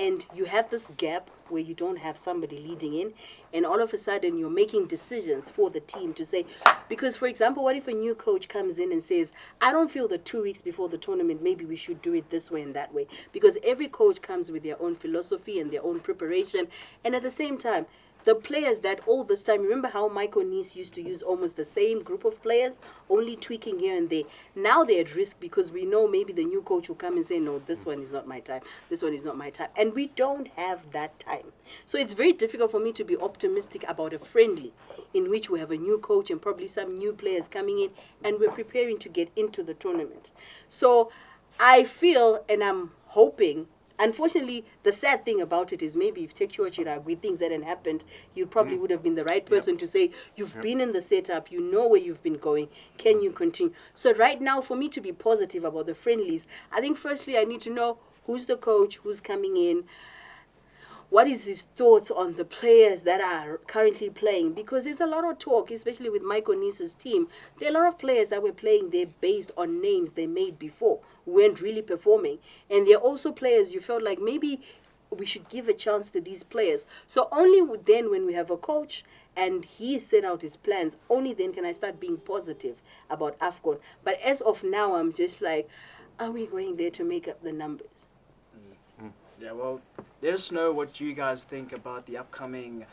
And you have this gap where you don't have somebody leading in, and all of a sudden you're making decisions for the team to say, because for example, what if a new coach comes in and says, I don't feel that 2 weeks before the tournament, maybe we should do it this way and that way. Because every coach comes with their own philosophy and their own preparation. And at the same time, the players that all this time, remember how Nees used to use almost the same group of players, only tweaking here and there. Now they're at risk because we know maybe the new coach will come and say, no, this one is not my time. This one is not my time. And we don't have that time. So it's very difficult for me to be optimistic about a friendly in which we have a new coach and probably some new players coming in and we're preparing to get into the tournament. So I feel and I'm hoping. Unfortunately, the sad thing about it is maybe if Tekshua Chiragwi things hadn't happened, you probably would have been the right person to say, you've been in the setup, you know where you've been going, can you continue? So right now, for me to be positive about the friendlies, I think firstly I need to know who's the coach, who's coming in, what is his thoughts on the players that are currently playing? Because there's a lot of talk, especially with Nees's team. There are a lot of players that were playing there based on names they made before, who weren't really performing. And there are also players you felt like maybe we should give a chance to these players. So only then when we have a coach and he set out his plans, only then can I start being positive about AFCON. But as of now, I'm just like, are we going there to make up the numbers? Yeah, well, let us know what you guys think about the upcoming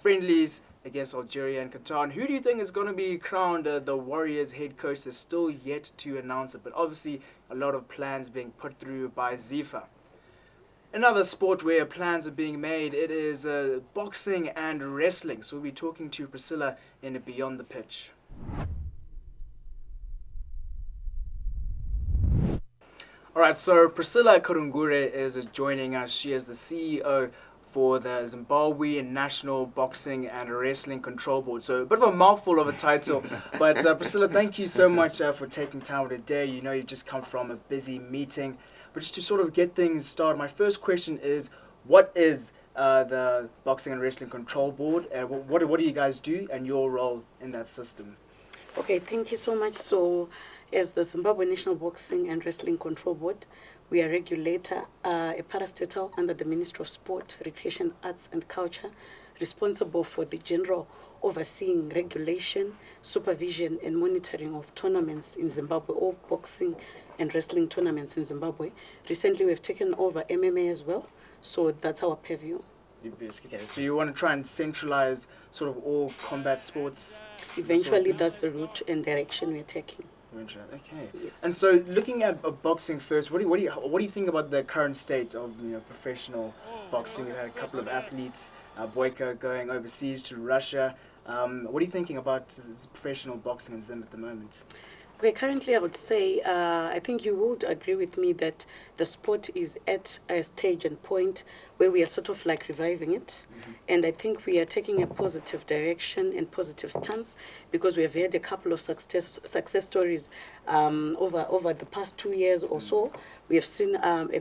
friendlies against Algeria and Qatar. And who do you think is going to be crowned the Warriors head coach? There's still yet to announce it, but obviously a lot of plans being put through by ZIFA. Another sport where plans are being made, it is boxing and wrestling. So we'll be talking to Priscila in Beyond the Pitch. All right, so Priscila Kadungure is joining us. She is the CEO for the Zimbabwe National Boxing and Wrestling Control Board. So a bit of a mouthful of a title. But Priscila, thank you so much for taking time today. You know you've just come from a busy meeting. But just to sort of get things started, my first question is, what is the Boxing and Wrestling Control Board? What do you guys do and your role in that system? Okay, thank you so much. So, as the Zimbabwe National Boxing and Wrestling Control Board, we are a regulator, a parastatal under the Ministry of Sport, Recreation, Arts and Culture, responsible for the general overseeing regulation, supervision and monitoring of tournaments in Zimbabwe, all boxing and wrestling tournaments in Zimbabwe. Recently, we've taken over MMA as well, so that's our purview. Okay, so you want to try and centralize sort of all combat sports? Eventually, that's the route and direction we're taking. Okay. Yes. And so, looking at boxing first, what do you think about the current state of professional boxing? We've had a couple of athletes, Boyka going overseas to Russia. What are you thinking about professional boxing in Zim at the moment? Okay, currently I would say, I think you would agree with me that the sport is at a stage and point where we are sort of like reviving it. And I think we are taking a positive direction and positive stance because we have had a couple of success stories over the past 2 years or so. We have seen a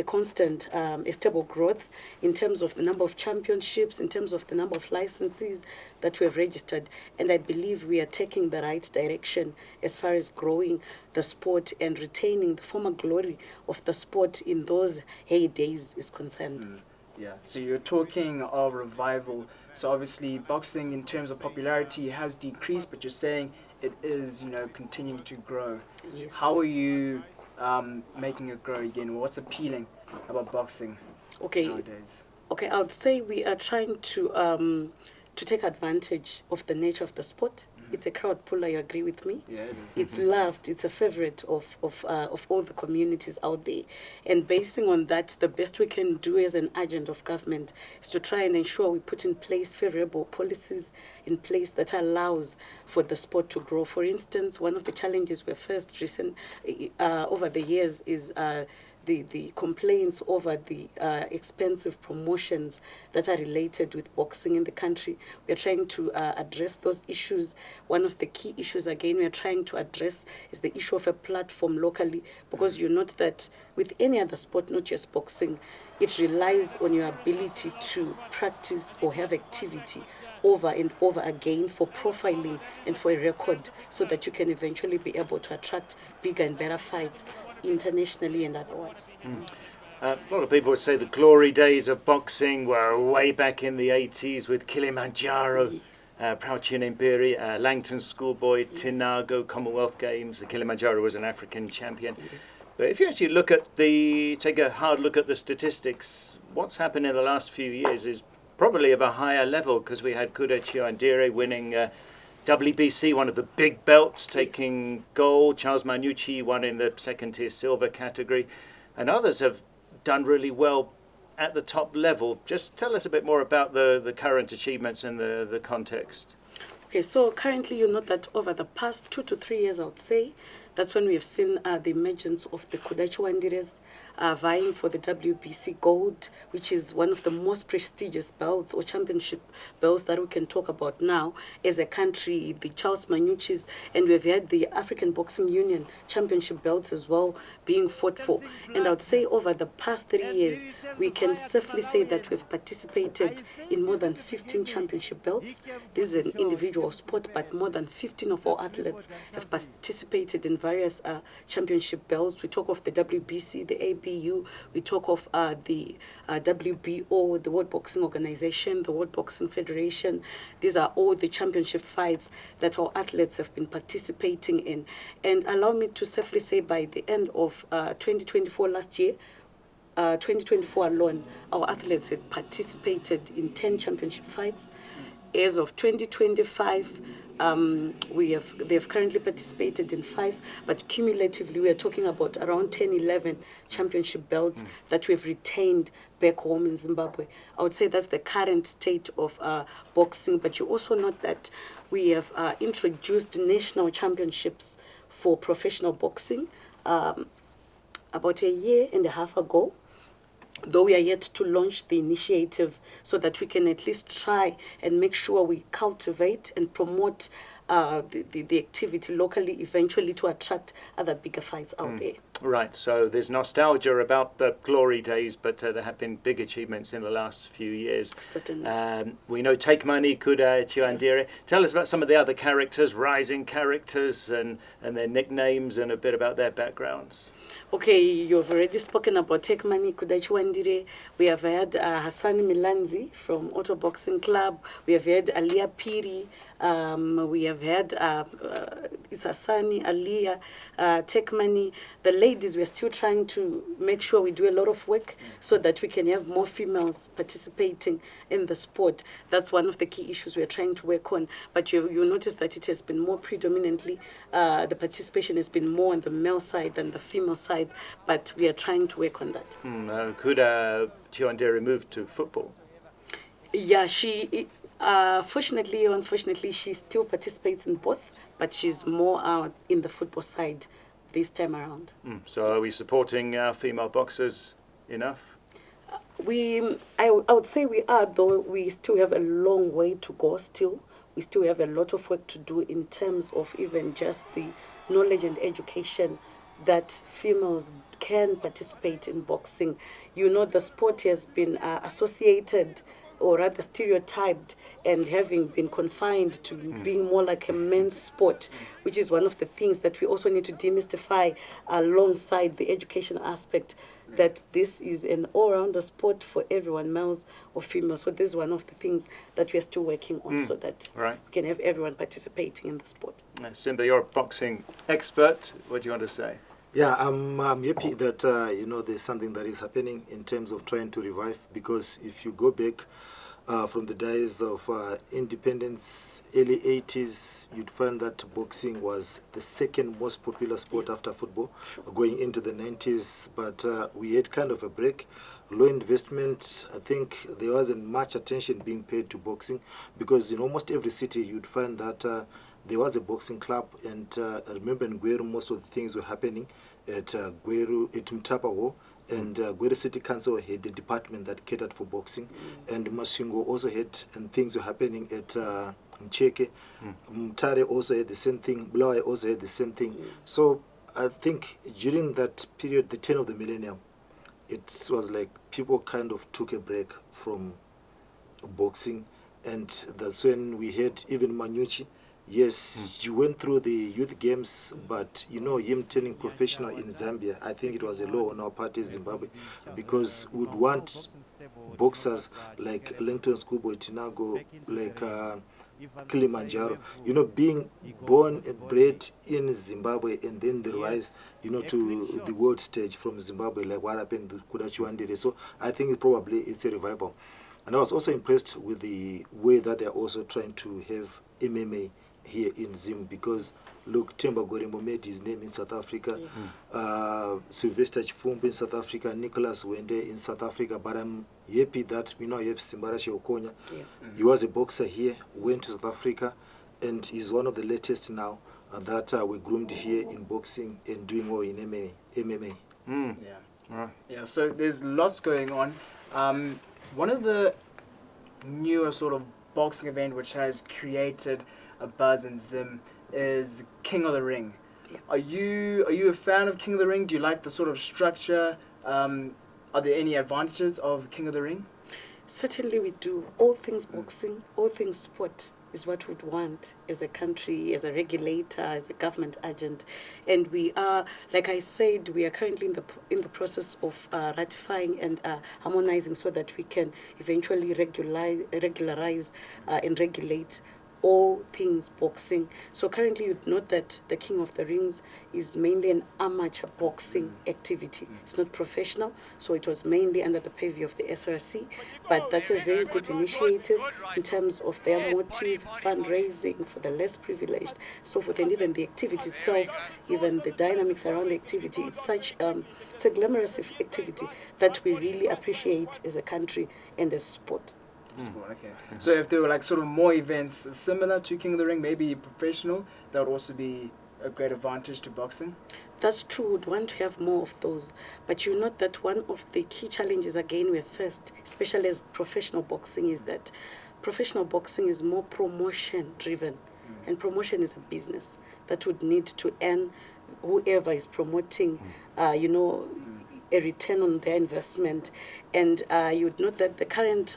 constant, a stable growth in terms of the number of championships, in terms of the number of licenses that we have registered. And I believe we are taking the right direction as far as growing the sport and retaining the former glory of the sport in those heydays is concerned. Yeah, so you're talking of revival. So obviously boxing in terms of popularity has decreased, but you're saying it is, continuing to grow. Yes. How are you making it grow again? What's appealing about boxing nowadays? Okay, I would say we are trying to take advantage of the nature of the sport. It's a crowd puller, you agree with me? Yeah, it is. It's loved, it's a favorite of all the communities out there. And basing on that, the best we can do as an agent of government is to try and ensure we put in place favorable policies in place that allows for the sport to grow. For instance, one of the challenges we've faced over the years is the complaints over the expensive promotions that are related with boxing in the country. We are trying to address those issues. One of the key issues, again, we are trying to address is the issue of a platform locally, because you note that with any other sport, not just boxing, it relies on your ability to practice or have activity over and over again for profiling and for a record so that you can eventually be able to attract bigger and better fights internationally and otherwise. A lot of people would say the glory days of boxing were way back in the 80s with Kilimanjaro, Proudchin Imperi, Langton Schoolboy, Tinago, Commonwealth Games. Kilimanjaro was an African champion. Yes. But if you actually take a hard look at the statistics, what's happened in the last few years is probably of a higher level, because we had Kuda Chiandire winning WBC, one of the big belts, taking gold. Charles Manucci won in the second tier silver category, and others have done really well at the top level. Just tell us a bit more about the current achievements and the context. Okay, so currently you know that over the past 2 to 3 years, I would say, that's when we have seen the emergence of the Kudachi Wanderers vying for the WBC gold, which is one of the most prestigious belts or championship belts that we can talk about now as a country, the Charles Manucci's, and we've had the African Boxing Union championship belts as well being fought for. And I would say over the past 3 years, we can safely say that we've participated in more than 15 championship belts. This is an individual sport, but more than 15 of our athletes have participated in various championship belts. We talk of the WBC, the ABU, we talk of the WBO, the World Boxing Organization, the World Boxing Federation. These are all the championship fights that our athletes have been participating in. And allow me to safely say by the end of 2024 last year, 2024 alone, our athletes had participated in 10 championship fights. As of 2025, they've currently participated in 5, but cumulatively we are talking about around 10, 11 championship belts that we've retained back home in Zimbabwe. I would say that's the current state of boxing, but you also note that we have introduced national championships for professional boxing about a year and a half ago, though we are yet to launch the initiative so that we can at least try and make sure we cultivate and promote the activity locally, eventually to attract other bigger fights out there. Right, so there's nostalgia about the glory days, but there have been big achievements in the last few years. Certainly. We know Take Money, Kuda Chiandire. Yes. Tell us about some of the other characters, rising characters, and their nicknames, and a bit about their backgrounds. Okay, you've already spoken about Take Money, Kuda Chiandire. We have had Hassan Milanzi from Auto Boxing Club. We have had Alia Piri. We have had Isasani, Aliyah, Take Money. The ladies, we're still trying to make sure we do a lot of work so that we can have more females participating in the sport. That's one of the key issues we're trying to work on. But you notice that it has been more predominantly, the participation has been more on the male side than the female side, but we are trying to work on that. Kuda Chiandire moved to football. Yeah, Fortunately or unfortunately, she still participates in both, but she's more in the football side this time around. So are we supporting our female boxers enough? I would say we are, though we still have a long way to go still. We still have a lot of work to do in terms of even just the knowledge and education that females can participate in boxing. You know, the sport has been associated or rather stereotyped and having been confined to being more like a men's sport, which is one of the things that we also need to demystify alongside the education aspect, that this is an all-rounder sport for everyone, males or females. So this is one of the things that we are still working on so that we can have everyone participating in the sport. Simba, you're a boxing expert. What do you want to say? Yeah, I'm happy that, there's something that is happening in terms of trying to revive, because if you go back from the days of independence, early 80s, you'd find that boxing was the second most popular sport after football, going into the 90s. But we had kind of a break, low investment. I think there wasn't much attention being paid to boxing, because in almost every city you'd find that there was a boxing club. And I remember in Gweru, most of the things were happening at Gweru, at Mtapawo. And Gweru City Council had a department that catered for boxing. And Mashingo also had, and things were happening at Mcheke. Mtare also had the same thing. Blawa also had the same thing. So I think during that period, the turn of the millennium, it was like people kind of took a break from boxing. And that's when we had even Manyuchi. Yes, you went through the youth games, but him turning professional in Zambia, I think it was a law on our part in Zimbabwe, because we'd want boxers like Linton Schoolboy Tinago, like Kilimanjaro, being born and bred in Zimbabwe, and then the rise, to the world stage from Zimbabwe, like what happened to Kudachiwandire. So I think probably it's a revival. And I was also impressed with the way that they're also trying to have MMA here in Zim, because look, Themba Gorembo made his name in South Africa, Sylvester Chifumbu in South Africa, Nicholas Wende in South Africa, but I'm happy that we now have Simbarashi Okonya. He was a boxer here, went to South Africa, and is one of the latest now that we groomed here in boxing and doing well in MMA. Yeah, so there's lots going on. One of the newer sort of boxing event which has created a buzz in Zim is King of the Ring. Are you a fan of King of the Ring? Do you like the sort of structure? Are there any advantages of King of the Ring? Certainly we do. All things boxing, all things sport is what we'd want as a country, as a regulator, as a government agent. And we are, like I said, we are currently in the process of ratifying and harmonizing so that we can eventually regularize and regulate all things boxing. So currently you'd note that the King of the Rings is mainly an amateur boxing activity. It's not professional, so it was mainly under the purview of the SRC, but that's a very good initiative in terms of their motive, it's fundraising for the less privileged, so forth, and even the activity itself, even the dynamics around the activity, it's such it's a glamorous activity that we really appreciate as a country and as sport. Okay. So if there were like sort of more events similar to King of the Ring, maybe professional, that would also be a great advantage to boxing? That's true. We'd want to have more of those. But you note that one of the key challenges, again, we first, especially as professional boxing, is that professional boxing is more promotion-driven. And promotion is a business that would need to earn whoever is promoting, a return on their investment. And you would note that the current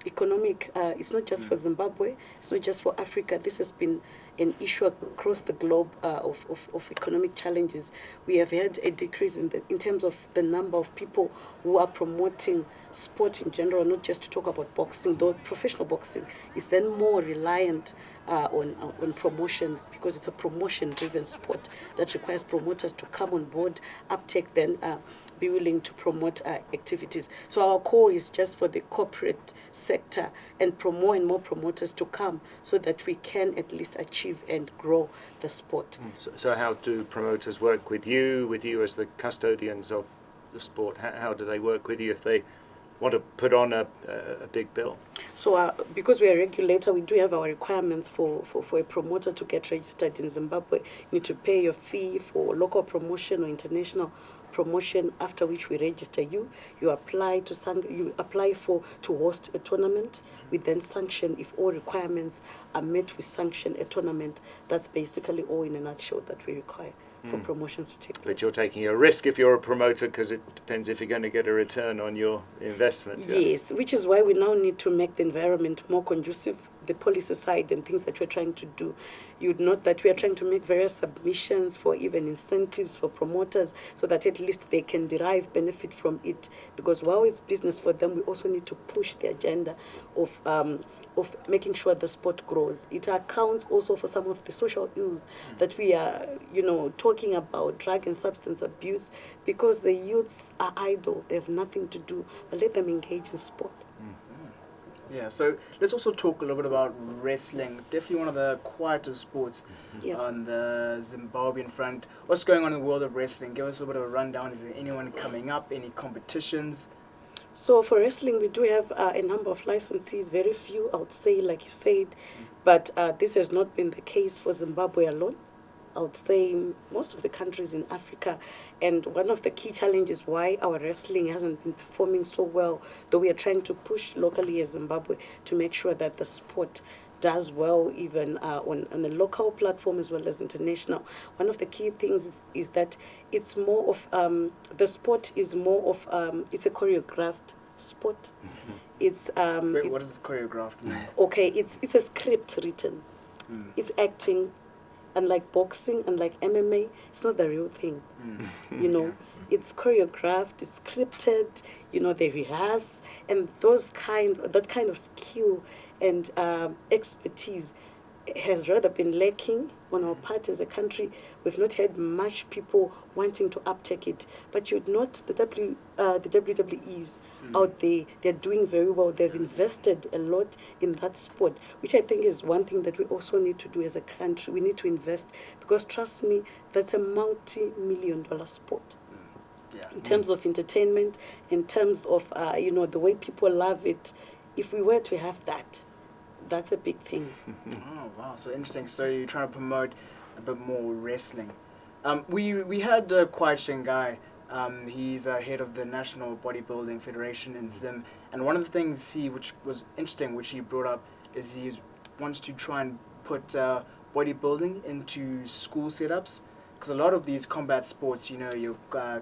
economic, it's not just for Zimbabwe, it's not just for Africa, this has been an issue across the globe of economic challenges. We have had a decrease in terms of the number of people who are promoting sport in general, not just to talk about boxing, though professional boxing is then more reliant on promotions, because it's a promotion-driven sport that requires promoters to come on board, uptake, then be willing to promote activities. So our call is just for the corporate sector and more and more promoters to come so that we can at least achieve and grow the sport. So how do promoters work with you as the custodians of the sport? How do they work with you if they want to put on a big bill? So because we are a regulator, we do have our requirements for a promoter to get registered in Zimbabwe. You need to pay your fee for local promotion or international promotion, after which we register you. You apply to host a tournament. We then sanction if all requirements are met. We sanction a tournament. That's basically all in a nutshell that we require for promotions to take place. But you're taking a risk if you're a promoter, because it depends if you're going to get a return on your investment. Yes, which is why we now need to make the environment more conducive, the policy side and things that we're trying to do. You'd note that we are trying to make various submissions for even incentives for promoters, so that at least they can derive benefit from it. Because while it's business for them, we also need to push the agenda of making sure the sport grows. It accounts also for some of the social ills that we are, talking about, drug and substance abuse, because the youths are idle, they have nothing to do, but let them engage in sport. Yeah, so let's also talk a little bit about wrestling. Definitely one of the quieter sports on the Zimbabwean front. What's going on in the world of wrestling? Give us a bit of a rundown. Is there anyone coming up? Any competitions? So for wrestling, we do have a number of licensees, very few, I would say, like you said, but this has not been the case for Zimbabwe alone. I would say most of the countries in Africa, and one of the key challenges why our wrestling hasn't been performing so well, though we are trying to push locally as Zimbabwe to make sure that the sport does well even on a local platform as well as international. One of the key things is that it's more of, the sport is more of, it's a choreographed sport. It's Wait, what does choreographed mean? Okay, it's a script written. It's acting. Unlike boxing, unlike MMA, it's not the real thing. It's choreographed, it's scripted, they rehearse, and that kind of skill and expertise has rather been lacking on our part as a country. We've not had much people wanting to uptake it. But you'd note the WWEs out there, they're doing very well. They've invested a lot in that sport, which I think is one thing that we also need to do as a country. We need to invest, because trust me, that's a multi-million-dollar sport. In terms of entertainment, in terms of, the way people love it. If we were to have that, that's a big thing. Oh, wow, so interesting. So you're trying to promote a bit more wrestling. We had Kwai Shengai. He's head of the National Bodybuilding Federation in Zim. And one of the things which was interesting, which he brought up, is he wants to try and put bodybuilding into school setups. Because a lot of these combat sports, your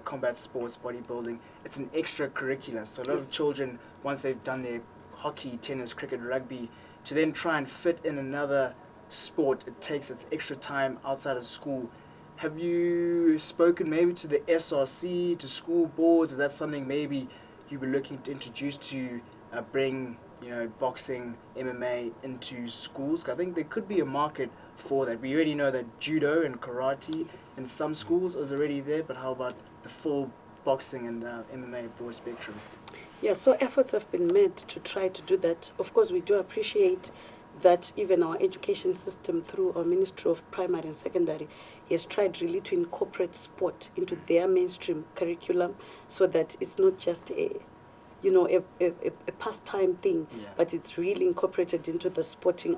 combat sports, bodybuilding, it's an extracurricular. So a lot of children, once they've done their hockey, tennis, cricket, rugby, to then try and fit in another sport, it takes its extra time outside of school. Have you spoken maybe to the SRC, to school boards? Is that something maybe you were looking to introduce to bring, boxing, MMA into schools? I think there could be a market for that. We already know that judo and karate in some schools is already there, but how about the full boxing and MMA broad spectrum? Yeah, so efforts have been made to try to do that. Of course, we do appreciate that even our education system, through our Ministry of Primary and Secondary, has tried really to incorporate sport into their mainstream curriculum, so that it's not just a pastime thing, but it's really incorporated into the sporting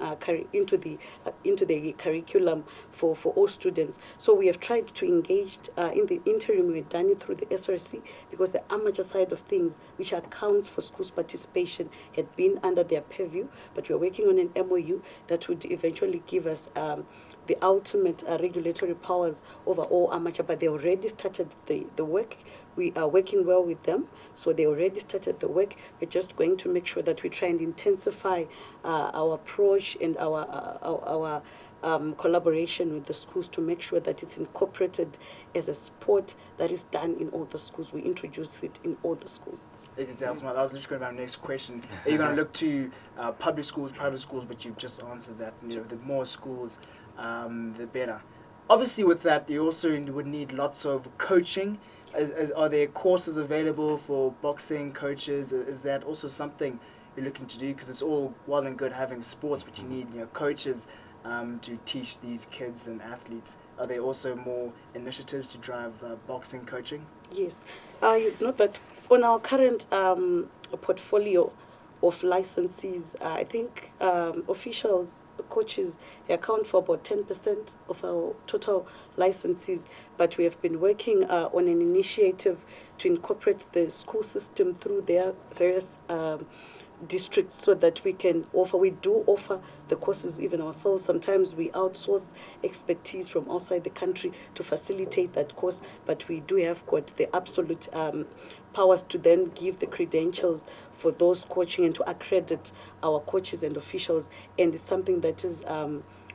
into the curriculum for all students. So we have tried to engage in the interim. We've done it through the SRC, because the amateur side of things, which accounts for schools' participation, had been under their purview. But we're working on an MOU that would eventually give us the ultimate regulatory powers over all amateur. But they already started the work. We are working well with them, so they already started the work. We're just going to make sure that we try and intensify our approach and our collaboration with the schools to make sure that it's incorporated as a sport that is done in all the schools. We introduce it in all the schools. Exactly. That was literally going to be my next question. Are you going to look to public schools, private schools? But you've just answered that. The more schools, the better. Obviously, with that, you also would need lots of coaching. Are there courses available for boxing coaches? Is that also something you're looking to do? Because it's all well and good having sports, but you need coaches to teach these kids and athletes. Are there also more initiatives to drive boxing coaching? Yes. You note that on our current a portfolio of licensees. I think officials, coaches, they account for about 10% of our total licensees, but we have been working on an initiative to incorporate the school system through their various districts so that we do offer the courses even ourselves. Sometimes we outsource expertise from outside the country to facilitate that course, but we do have got the absolute powers to then give the credentials for those coaching and to accredit our coaches and officials, and it's something that is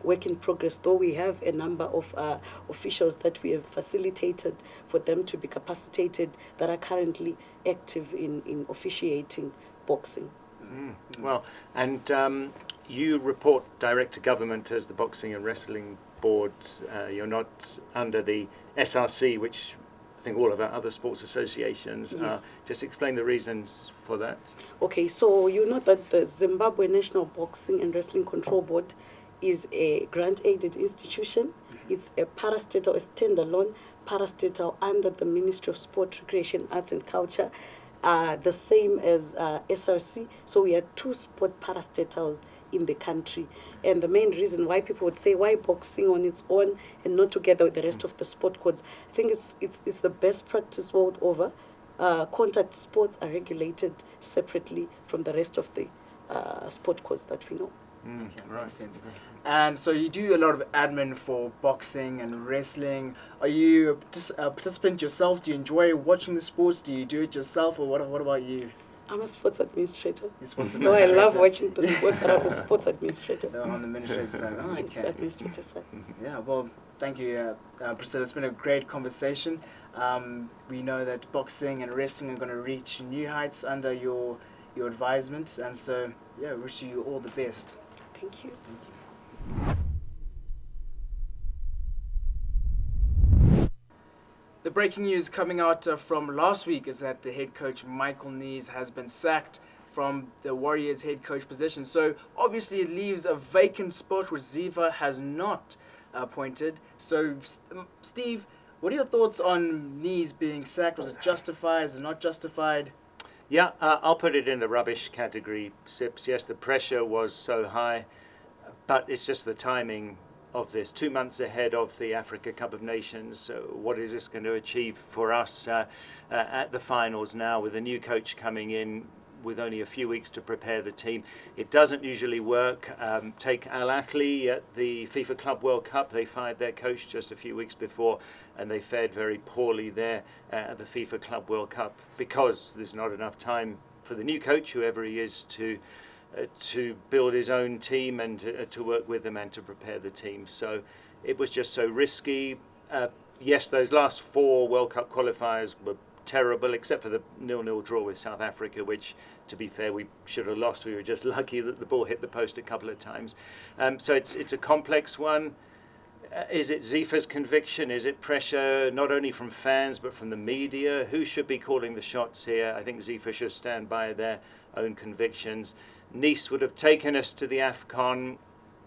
work in progress, though we have a number of officials that we have facilitated for them to be capacitated that are currently active in officiating boxing. Well, and you report direct to government as the Boxing and Wrestling Board. You're not under the SRC, which I think all of our other sports associations are. Yes. Just explain the reasons for that. Okay, so you know that the Zimbabwe National Boxing and Wrestling Control Board is a grant-aided institution. It's a parastatal, a standalone parastatal under the Ministry of Sport, Recreation, Arts and Culture, the same as SRC. So we are two sport parastatals in the country. And the main reason why people would say, why boxing on its own and not together with the rest of the sport codes? I think it's the best practice world over. Contact sports are regulated separately from the rest of the sport codes that we know. Right. Makes sense. And so you do a lot of admin for boxing and wrestling. Are you a participant yourself? Do you enjoy watching the sports? Do you do it yourself, or what about you? I'm a sports administrator. Sports No, I love watching the sport, but I'm a sports administrator. On the administrative side. Oh, Yes, okay. administrative side. Yeah, well, thank you, Priscilla. It's been a great conversation. We know that boxing and wrestling are going to reach new heights under your advisement, and so yeah, wish you all the best. Thank you. The breaking news coming out from last week is that the head coach Michael Nees has been sacked from the Warriors head coach position. So obviously it leaves a vacant spot which ZIFA has not appointed. So Steve, what are your thoughts on Nees being sacked? Was it justified? Is it not justified? Yeah, I'll put it in the rubbish category, Sips. Yes, the pressure was so high, but it's just the timing of this. 2 months ahead of the Africa Cup of Nations. So what is this going to achieve for us at the finals now with a new coach coming in with only a few weeks to prepare the team? It doesn't usually work. Take Al Ahly at the FIFA Club World Cup. They fired their coach just a few weeks before, and they fared very poorly there at the FIFA Club World Cup because there's not enough time for the new coach, whoever he is, to build his own team and to work with them and to prepare the team. So it was just so risky. Yes, those last 4 World Cup qualifiers were terrible, except for the 0-0 draw with South Africa, which, to be fair, we should have lost. We were just lucky that the ball hit the post a couple of times. So it's a complex one. Is it ZIFA's conviction? Is it pressure not only from fans but from the media? Who should be calling the shots here? I think ZIFA should stand by their own convictions. Nees would have taken us to the AFCON,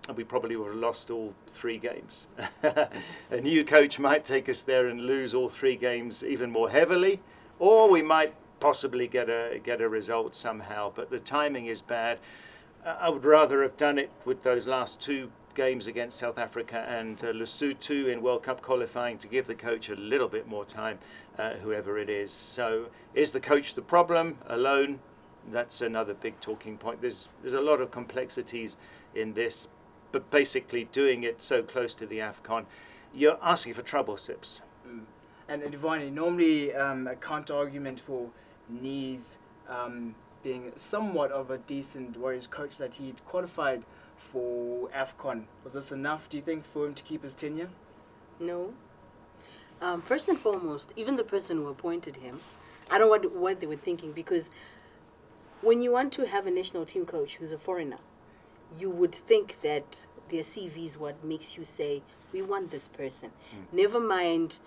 and we probably would have lost all 3 games. A new coach might take us there and lose all 3 games even more heavily, or we might possibly get a result somehow. But the timing is bad. I would rather have done it with those last 2 games against South Africa and Lesotho in World Cup qualifying to give the coach a little bit more time, whoever it is. So is the coach the problem alone? That's another big talking point. There's a lot of complexities in this, but basically doing it so close to the AFCON, you're asking for trouble, Sips. And Yvonne, normally a counter argument for Nees being somewhat of a decent Warriors coach that he'd qualified for AFCON. Was this enough, do you think, for him to keep his tenure? No. First and foremost, even the person who appointed him, I don't know what they were thinking, because when you want to have a national team coach who's a foreigner, you would think that their CV is what makes you say, we want this person. Never mind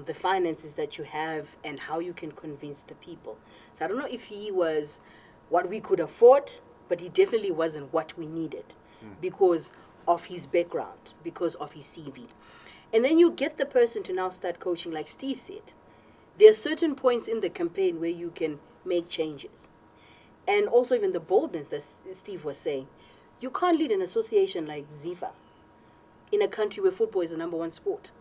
the finances that you have and how you can convince the people. So I don't know if he was what we could afford, but he definitely wasn't what we needed because of his background, because of his CV. And then you get the person to now start coaching, like Steve said. There are certain points in the campaign where you can make changes. And also even the boldness that Steve was saying. You can't lead an association like ZIFA in a country where football is the number one sport.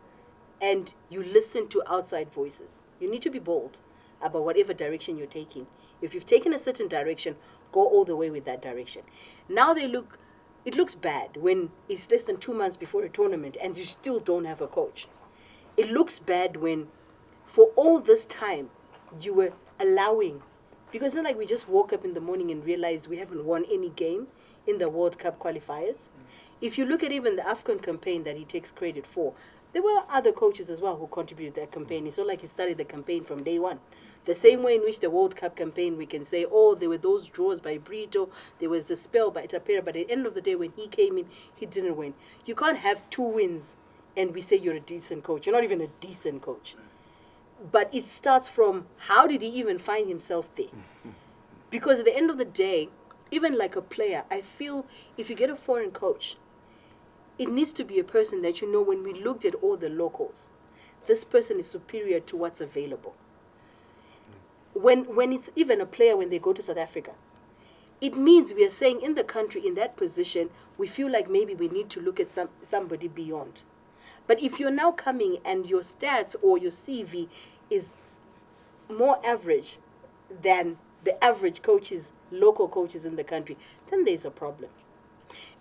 And you listen to outside voices. You need to be bold about whatever direction you're taking. If you've taken a certain direction, go all the way with that direction. Now it looks bad when it's less than 2 months before a tournament and you still don't have a coach. It looks bad when for all this time you were allowing, because it's not like we just woke up in the morning and realized we haven't won any game in the World Cup qualifiers. If you look at even the AFCON campaign that he takes credit for, there were other coaches as well who contributed to that campaign. It's not like he started the campaign from day one. The same way in which the World Cup campaign, we can say, oh, there were those draws by Brito, there was the spell by Tapera, but at the end of the day, when he came in, he didn't win. You can't have 2 wins and we say you're a decent coach. You're not even a decent coach. But it starts from, how did he even find himself there? Because at the end of the day, even like a player, I feel if you get a foreign coach, it needs to be a person that you know when we looked at all the locals, this person is superior to what's available. When it's even a player when they go to South Africa, it means we are saying in the country, in that position, we feel like maybe we need to look at somebody beyond. But if you're now coming and your stats or your CV is more average than the average coaches, local coaches in the country, then there's a problem.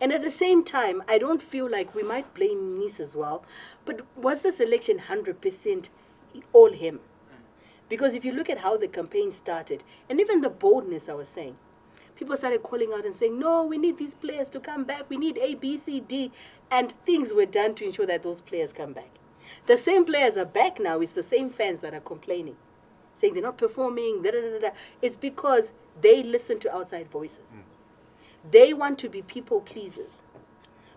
And at the same time, I don't feel like we might blame Nees as well, but was the selection 100% all him? Because if you look at how the campaign started, and even the boldness I was saying, people started calling out and saying, no, we need these players to come back, we need A, B, C, D, and things were done to ensure that those players come back. The same players are back now, it's the same fans that are complaining, saying they're not performing, da-da-da-da. It's because they listen to outside voices. They want to be people pleasers.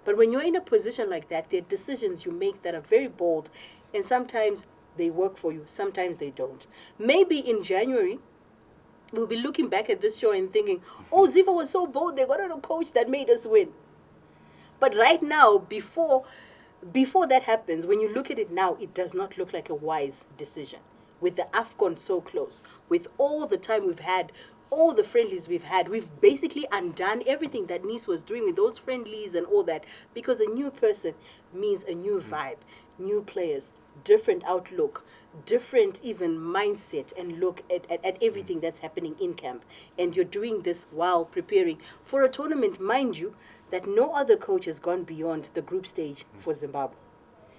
But when you're in a position like that, there are decisions you make that are very bold, and sometimes they work for you, sometimes they don't. Maybe in January, we'll be looking back at this show and thinking, oh, ZIFA was so bold, they got a coach that made us win. But right now, before that happens, when you look at it now, it does not look like a wise decision. With the AFCON so close, with all the time we've had, all the friendlies we've had, we've basically undone everything that Nees was doing with those friendlies and all that, because a new person means a new vibe, new players, different outlook, different even mindset and look at everything that's happening in camp. And you're doing this while preparing for a tournament, mind you, that no other coach has gone beyond the group stage for Zimbabwe.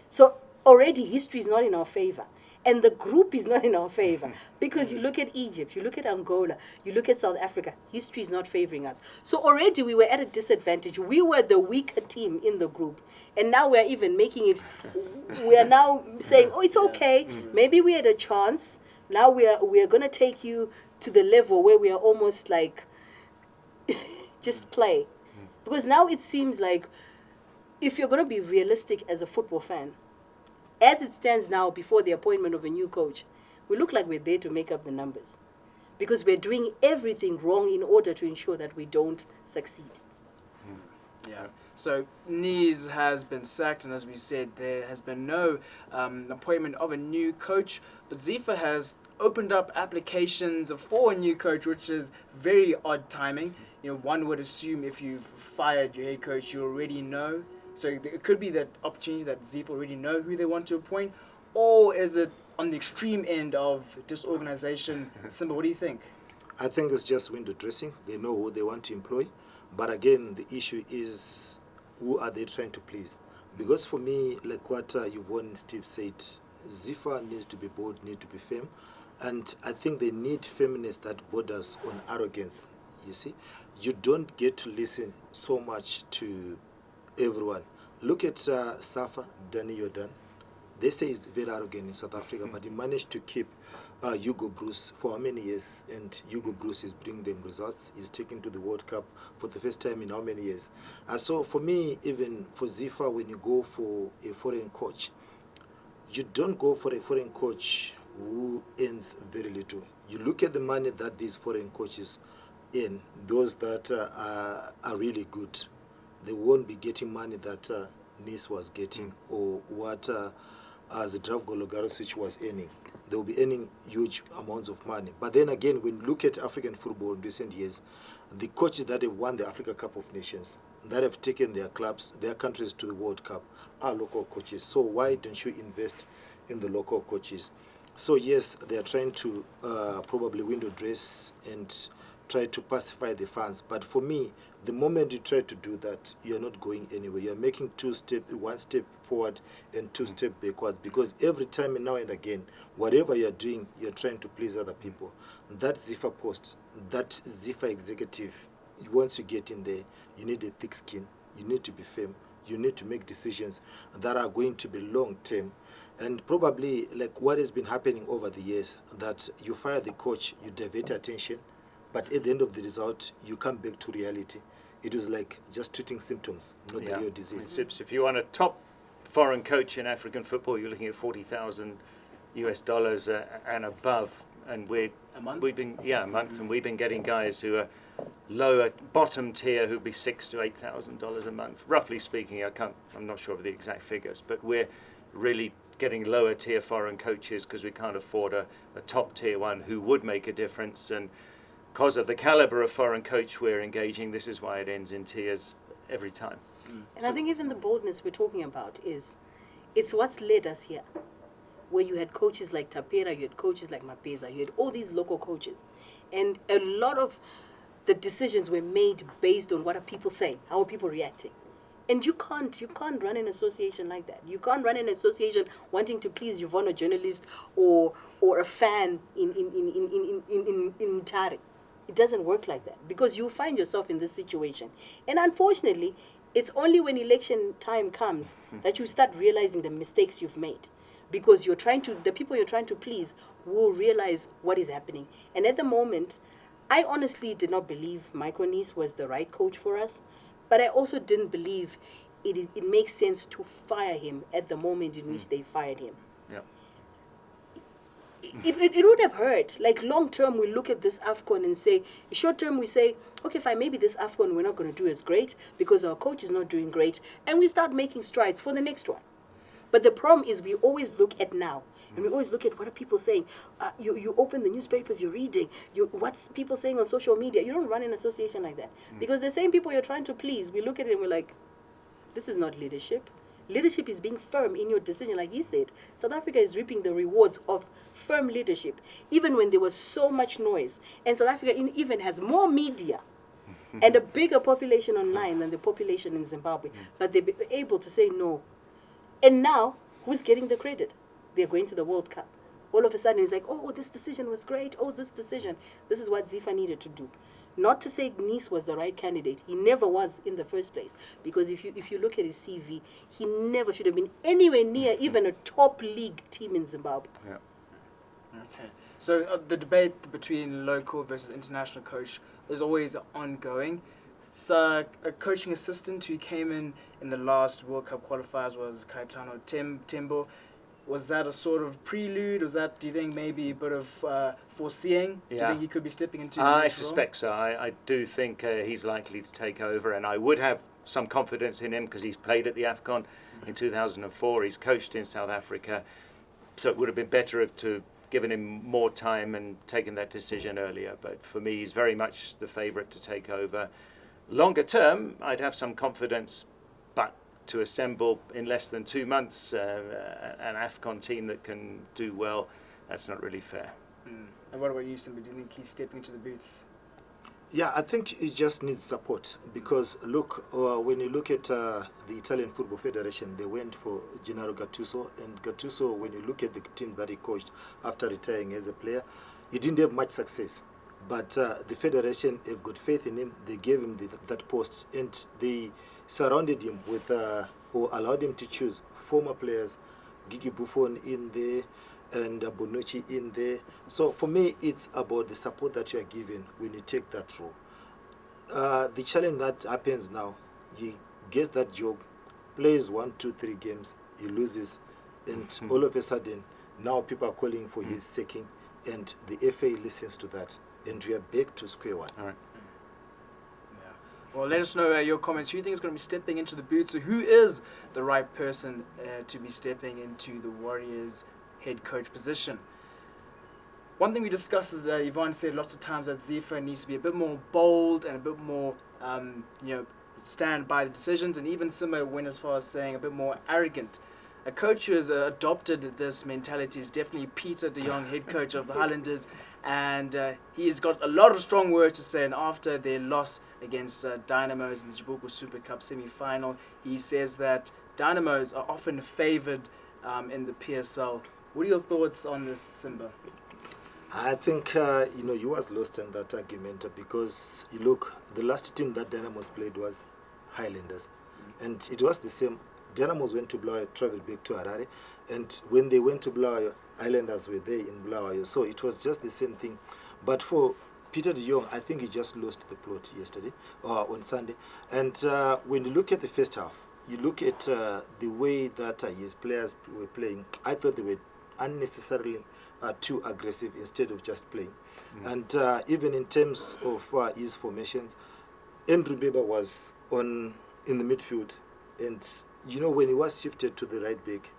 So already history is not in our favor. And the group is not in our favor. Because you look at Egypt, you look at Angola, you look at South Africa, history is not favoring us. So already we were at a disadvantage. We were the weaker team in the group. And now we're even making it, we are now saying, oh, it's okay. Maybe we had a chance. Now we are going to take you to the level where we are almost like, just play. Because now it seems like, if you're going to be realistic as a football fan, as it stands now before the appointment of a new coach, we look like we're there to make up the numbers. Because we're doing everything wrong in order to ensure that we don't succeed. Yeah. So Nees has been sacked, and as we said, there has been no appointment of a new coach. But ZIFA has opened up applications for a new coach, which is very odd timing. You know, one would assume if you've fired your head coach, you already know. So it could be that opportunity that ZIFA already know who they want to appoint, or is it on the extreme end of disorganization? Simba, what do you think? I think it's just window dressing. They know who they want to employ. But again, the issue is, who are they trying to please? Because for me, like what Yvonne and Steve said, ZIFA needs to be bold, needs to be firm. And I think they need firmness that borders on arrogance, you see. You don't get to listen so much to everyone. Look at Safa, Danny Jordan. They say he's very arrogant in South Africa, but he managed to keep Hugo Bruce for how many years? And Hugo Bruce is bringing them results. He's taken to the World Cup for the first time in how many years? So for me, even for ZIFA, when you go for a foreign coach, you don't go for a foreign coach who earns very little. You look at the money that these foreign coaches earn, those that are really good. They won't be getting money that Nees was getting or what Zdravko Logarosic was earning. they will be earning huge amounts of money. But then again, when you look at African football in recent years, the coaches that have won the Africa Cup of Nations, that have taken their clubs, their countries to the World Cup, are local coaches. So why don't you invest in the local coaches? So yes, they are trying to probably window dress and try to pacify the fans. But for me, the moment you try to do that, you're not going anywhere. You're making one step forward and two steps backwards, because every time and now and again, whatever you're doing, you're trying to please other people. That ZIFA post, that ZIFA executive, once you get in there, you need a thick skin, you need to be firm, you need to make decisions that are going to be long-term. And probably like what has been happening over the years, that you fire the coach, you divert attention, but at the end of the result, you come back to reality. It was like just treating symptoms, not the real disease. If you want a top foreign coach in African football, you're looking at $40,000 and above. And we've been a month, and we've been getting guys who are lower, bottom tier, who'd be $6,000 to $8,000 a month. Roughly speaking, I'm not sure of the exact figures, but we're really getting lower tier foreign coaches because we can't afford a top tier one who would make a difference. And because of the caliber of foreign coach we're engaging, this is why it ends in tears every time. And I think even the boldness we're talking about it's what's led us here, where you had coaches like Tapera, you had coaches like Mapeza, you had all these local coaches. And a lot of the decisions were made based on what are people saying, how are people reacting. And you can't run an association like that. You can't run an association wanting to please Yvonne, a journalist, or a fan in Tari. It doesn't work like that, because you find yourself in this situation. And unfortunately, it's only when election time comes that you start realizing the mistakes you've made, because the people you're trying to please will realize what is happening. And at the moment, I honestly did not believe Michael Nees was the right coach for us, but I also didn't believe it makes sense to fire him at the moment in which they fired him. Yeah. It would have hurt. Like long term, we look at this AFCON and say, short term we say, okay, fine, maybe this AFCON we're not going to do as great because our coach is not doing great, and we start making strides for the next one. But the problem is we always look at now, and we always look at what are people saying. You open the newspapers, you're reading, what's people saying on social media. You don't run an association like that, because the same people you're trying to please, we look at it and we're like, this is not leadership. Leadership is being firm in your decision, like he said. South Africa is reaping the rewards of firm leadership, even when there was so much noise. And South Africa even has more media and a bigger population online than the population in Zimbabwe. But they're able to say no. And now, who's getting the credit? They're going to the World Cup. All of a sudden, it's like, oh, this decision was great. Oh, this decision. This is what ZIFA needed to do. Not to say Nees was the right candidate. He never was in the first place. Because if you look at his CV, he never should have been anywhere near even a top league team in Zimbabwe. Yeah. Okay. So the debate between local versus international coach is always ongoing. So a coaching assistant who came in the last World Cup qualifiers was Kaitano Tembo. Was that a sort of prelude? Was that, do you think, maybe a bit of foreseeing? Do you think he could be stepping into I suspect so. I do think he's likely to take over, and I would have some confidence in him because he's played at the AFCON in 2004. He's coached in South Africa. So it would have been better to given him more time and taken that decision earlier. But for me, he's very much the favourite to take over. Longer term, I'd have some confidence, but to assemble in less than 2 months an AFCON team that can do well, that's not really fair. And what about you, Simba? Do you think he's stepping into the boots? Yeah, I think he just needs support because, look, when you look at the Italian Football Federation, they went for Gennaro Gattuso, and Gattuso, when you look at the team that he coached after retiring as a player, he didn't have much success. But the federation have got faith in him. They gave him that post, and they surrounded him with, or allowed him to choose former players, Gigi Buffon in there, and Bonucci in there. So for me, it's about the support that you are given when you take that role. The challenge that happens now, he gets that job, plays 1, 2, 3 games, he loses, and all of a sudden, now people are calling for his sacking, and the FA listens to that, and we are back to square one. All right. Well, let us know your comments. Who do you think is going to be stepping into the boots? So who is the right person to be stepping into the Warriors head coach position? one thing we discussed is Yvonne said lots of times that ZIFA needs to be a bit more bold and a bit more, stand by the decisions, and even Simba went as far as saying a bit more arrogant. A coach who has adopted this mentality is definitely Pieter de Jongh, head coach of the Highlanders, and he has got a lot of strong words to say. And after their loss against Dynamos in the Chibuku Super Cup semi-final, he says that Dynamos are often favoured in the PSL. What are your thoughts on this, Simba? I think, you was lost in that argument because, you look, the last team that Dynamos played was Highlanders. And it was the same. Dynamos went to Bulawayo, traveled back to Harare. And when they went to Bulawayo, Highlanders were there in Bulawayo. So it was just the same thing. But for Pieter de Jongh, I think he just lost the plot yesterday, or on Sunday. And when you look at the first half, you look at the way that his players were playing, I thought they were unnecessarily too aggressive instead of just playing. And even in terms of his formations, Andrew Beba was in the midfield, and when he was shifted to the right back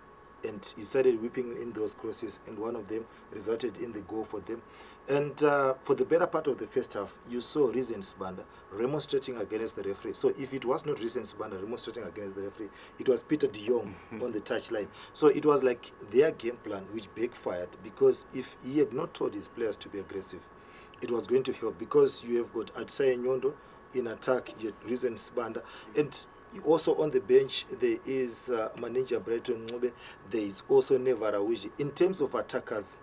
and he started whipping in those crosses, and one of them resulted in the goal for them. And for the better part of the first half, you saw Reason Sibanda remonstrating against the referee. So if it was not Reason Sibanda remonstrating against the referee, it was Pieter de Jongh on the touchline. So it was like their game plan which backfired, because if he had not told his players to be aggressive, it was going to help, because you have got Atsai Nyondo in attack, you had Reason Sibanda, and also on the bench there is manager Brighton Ngobe, there is also Nevara Wiji. In terms of attackers,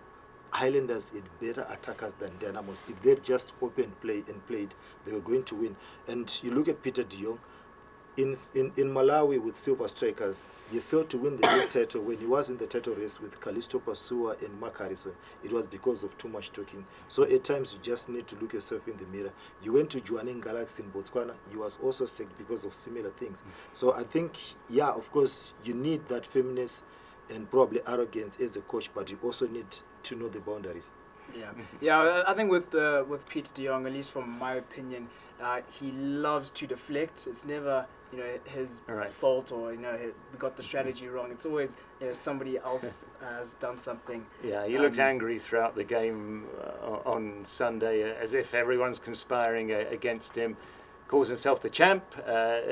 Highlanders had better attackers than Dynamos. If they just opened play and played, they were going to win. And you look at Pieter de Jongh, in Malawi with Silver Strikers, he failed to win the league title when he was in the title race with Callisto Pasua and Mark Harrison. It was because of too much talking. So at times you just need to look yourself in the mirror. You went to Jwaneng Galaxy in Botswana, he was also sacked because of similar things. So I think, of course, you need that firmness and probably arrogance as a coach, but you also need to know the boundaries. I think with Pieter de Jongh, at least from my opinion, he loves to deflect. It's never his fault, or we got the strategy wrong. It's always somebody else has done something. Yeah, he looked angry throughout the game on Sunday, as if everyone's conspiring against him. Calls himself the champ.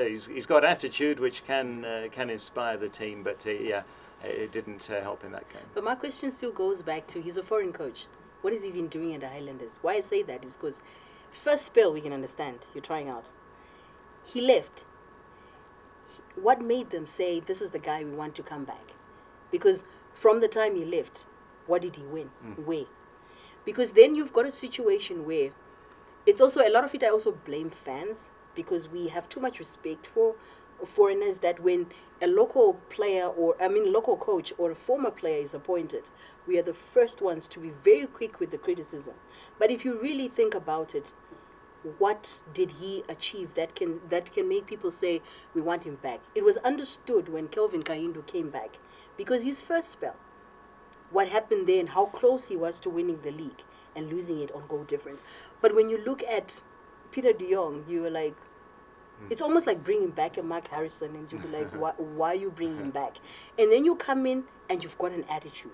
He's got attitude which can inspire the team, but it didn't help in that game. But my question still goes back to, he's a foreign coach. What is he even doing at the Highlanders? Why I say that is because first spell we can understand, you're trying out. He left. What made them say, this is the guy we want to come back? Because from the time he left, what did he win? Where? Because then you've got a situation where it's also, a lot of it I also blame fans, because we have too much respect for foreigners, that when a local player local coach or a former player is appointed, we are the first ones to be very quick with the criticism. But if you really think about it, what did he achieve that can make people say we want him back? It was understood when Kelvin Kahindu came back, because his first spell, what happened then, how close he was to winning the league and losing it on goal difference. But when you look at Pieter de Jongh, you were like, it's almost like bringing back a Mark Harrison, and you'd be like, why are you bringing him back? And then you come in and you've got an attitude.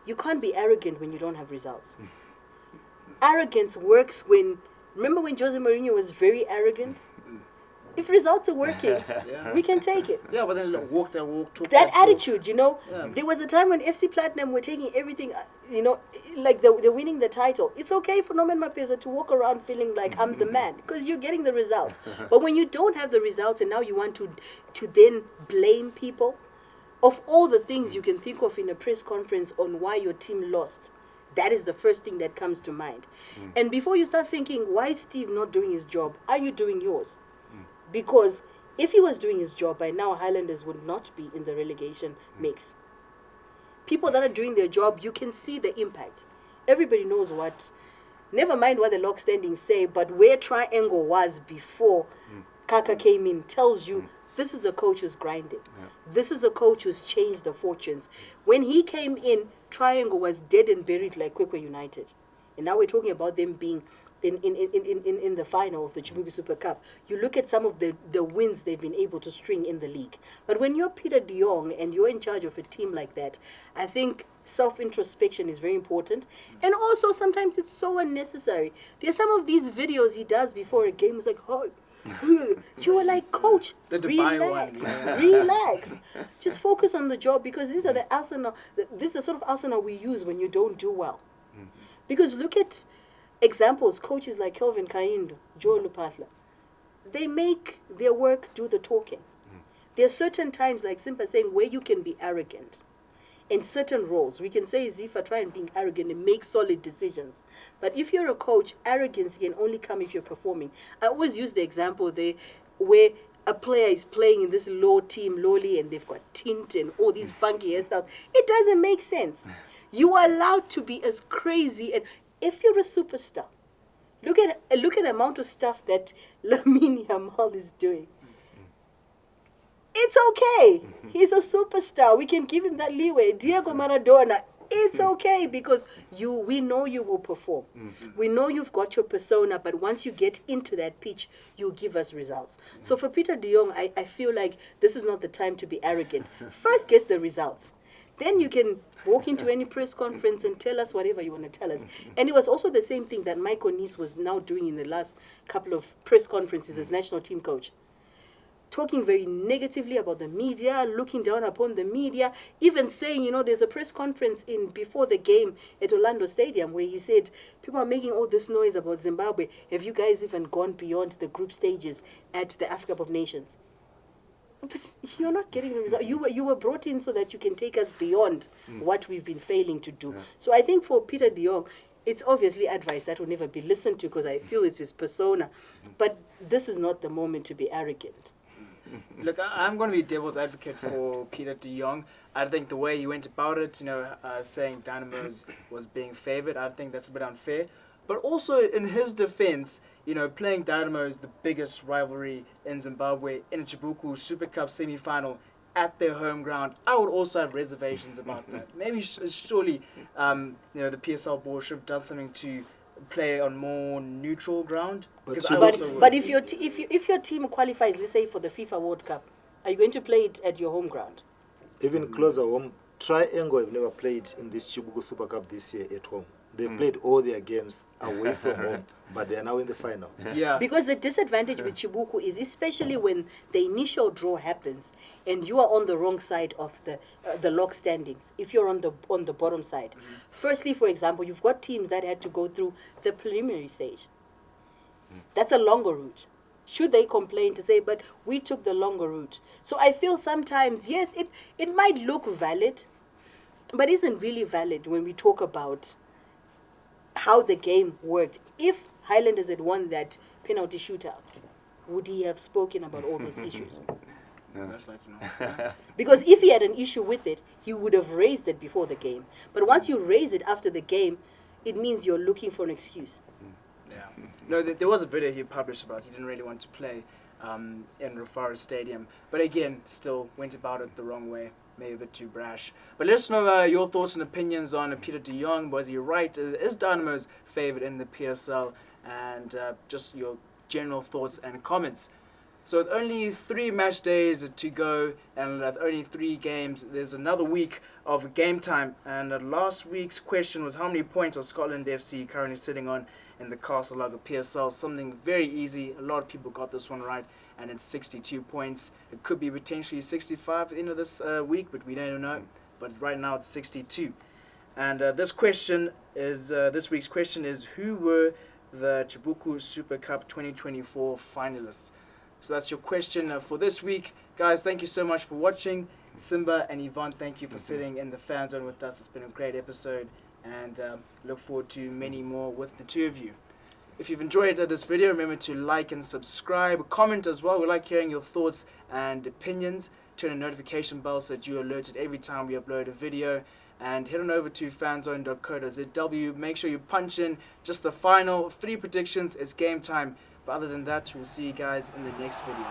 You can't be arrogant when you don't have results. Arrogance works remember when Jose Mourinho was very arrogant? If results are working, we can take it. Yeah, but then walk that walk, talk that attitude, Yeah. There was a time when FC Platinum were taking everything, like they're winning the title. It's okay for Norman Mapeza to walk around feeling like I'm the man, because you're getting the results. But when you don't have the results and now you want to then blame people, of all the things you can think of in a press conference on why your team lost, that is the first thing that comes to mind. And before you start thinking, why is Steve not doing his job? Are you doing yours? Because if he was doing his job, by now Highlanders would not be in the relegation mix. People that are doing their job, you can see the impact. Everybody knows never mind what the lock standings say, but where Triangle was before Kaka came in tells you this is a coach who's grinded. This is a coach who's changed the fortunes. When he came in, Triangle was dead and buried like Kwekwe United. And now we're talking about them being in the final of the Chibuku Super Cup. You look at some of the wins they've been able to string in the league. But when you're Pieter de Jongh and you're in charge of a team like that, I think self-introspection is very important. And also sometimes it's so unnecessary. There's some of these videos he does before a game. It's like, oh, you were like, coach, The Dubai relax, one, yeah. relax. Just focus on the job, because these are the arsenal. This is the sort of arsenal we use when you don't do well. Because look at examples, coaches like Kelvin Kaindo, Joe Lupatla. They make their work do the talking. There are certain times, like Simba saying, where you can be arrogant. In certain roles, we can say ZIFA, try and being arrogant and make solid decisions. But if you're a coach, arrogance can only come if you're performing. I always use the example there where a player is playing in this low team, lowly, and they've got tint and all these funky hairstyles. It doesn't make sense. You are allowed to be as crazy, and if you're a superstar, look at the amount of stuff that Lamine Yamal is doing. It's okay. He's a superstar. We can give him that leeway. Diego Maradona, it's okay, because we know you will perform. We know you've got your persona, but once you get into that pitch, you give us results. So for Pieter de Jongh, I feel like this is not the time to be arrogant. First, get the results. Then you can walk into any press conference and tell us whatever you want to tell us. And it was also the same thing that Nees was now doing in the last couple of press conferences as national team coach. Talking very negatively about the media, looking down upon the media, even saying, there's a press conference before the game at Orlando Stadium where he said, people are making all this noise about Zimbabwe. Have you guys even gone beyond the group stages at the Africa Cup of Nations? But you're not getting the result. You were brought in so that you can take us beyond what we've been failing to do. Yeah. So I think for Pieter de Jongh, it's obviously advice that will never be listened to, because I feel it's his persona. But this is not the moment to be arrogant. Look, I'm going to be devil's advocate for Pieter de Jongh. I think the way he went about it, saying Dynamos was being favoured, I think that's a bit unfair. But also, in his defence, playing Dynamos, the biggest rivalry in Zimbabwe, in a Chibuku Super Cup semi-final at their home ground, I would also have reservations about that. Maybe, surely, the PSL board should have done something to play on more neutral ground. But if your team qualifies, let's say for the FIFA World Cup, are you going to play it at your home ground? Even closer home, Triangle have never played in this Chibuku Super Cup this year at home. They played all their games away from home, but they are now in the final. Yeah. Because the disadvantage with Chibuku is, especially when the initial draw happens and you are on the wrong side of the log standings, if you're on the bottom side. Firstly, for example, you've got teams that had to go through the preliminary stage. That's a longer route. Should they complain to say, but we took the longer route? So I feel sometimes, yes, it might look valid, but isn't really valid when we talk about how the game worked. If Highlanders had won that penalty shootout, would he have spoken about all those issues? No. That's like, no. Because if he had an issue with it, he would have raised it before the game. But once you raise it after the game, it means you're looking for an excuse. Yeah. No, there was a video he published about he didn't really want to play in Rufaro Stadium. But again, still went about it the wrong way. Maybe a bit too brash. But let us know your thoughts and opinions on Pieter de Jongh. Was he right? Is Dynamos favoured in the PSL? And just your general thoughts and comments. So with only 3 match days to go and with only 3 games, there's another week of game time. And last week's question was, how many points are Scotland FC currently sitting on in the Castle Lager PSL? Something very easy. A lot of people got this one right. And it's 62 points. It could be potentially 65 at the end of this week, but we don't know. But right now it's 62. And this week's question is, who were the Chibuku Super Cup 2024 finalists? So that's your question for this week. Guys, thank you so much for watching. Simba and Yvonne, thank you for sitting in the fan zone with us. It's been a great episode, and look forward to many more with the two of you. If you've enjoyed this video, remember to like and subscribe. Comment as well. We like hearing your thoughts and opinions. Turn on notification bell so that you're alerted every time we upload a video. And head on over to fanzone.co.zw. Make sure you punch in just the final 3 predictions. It's game time. But other than that, we'll see you guys in the next video.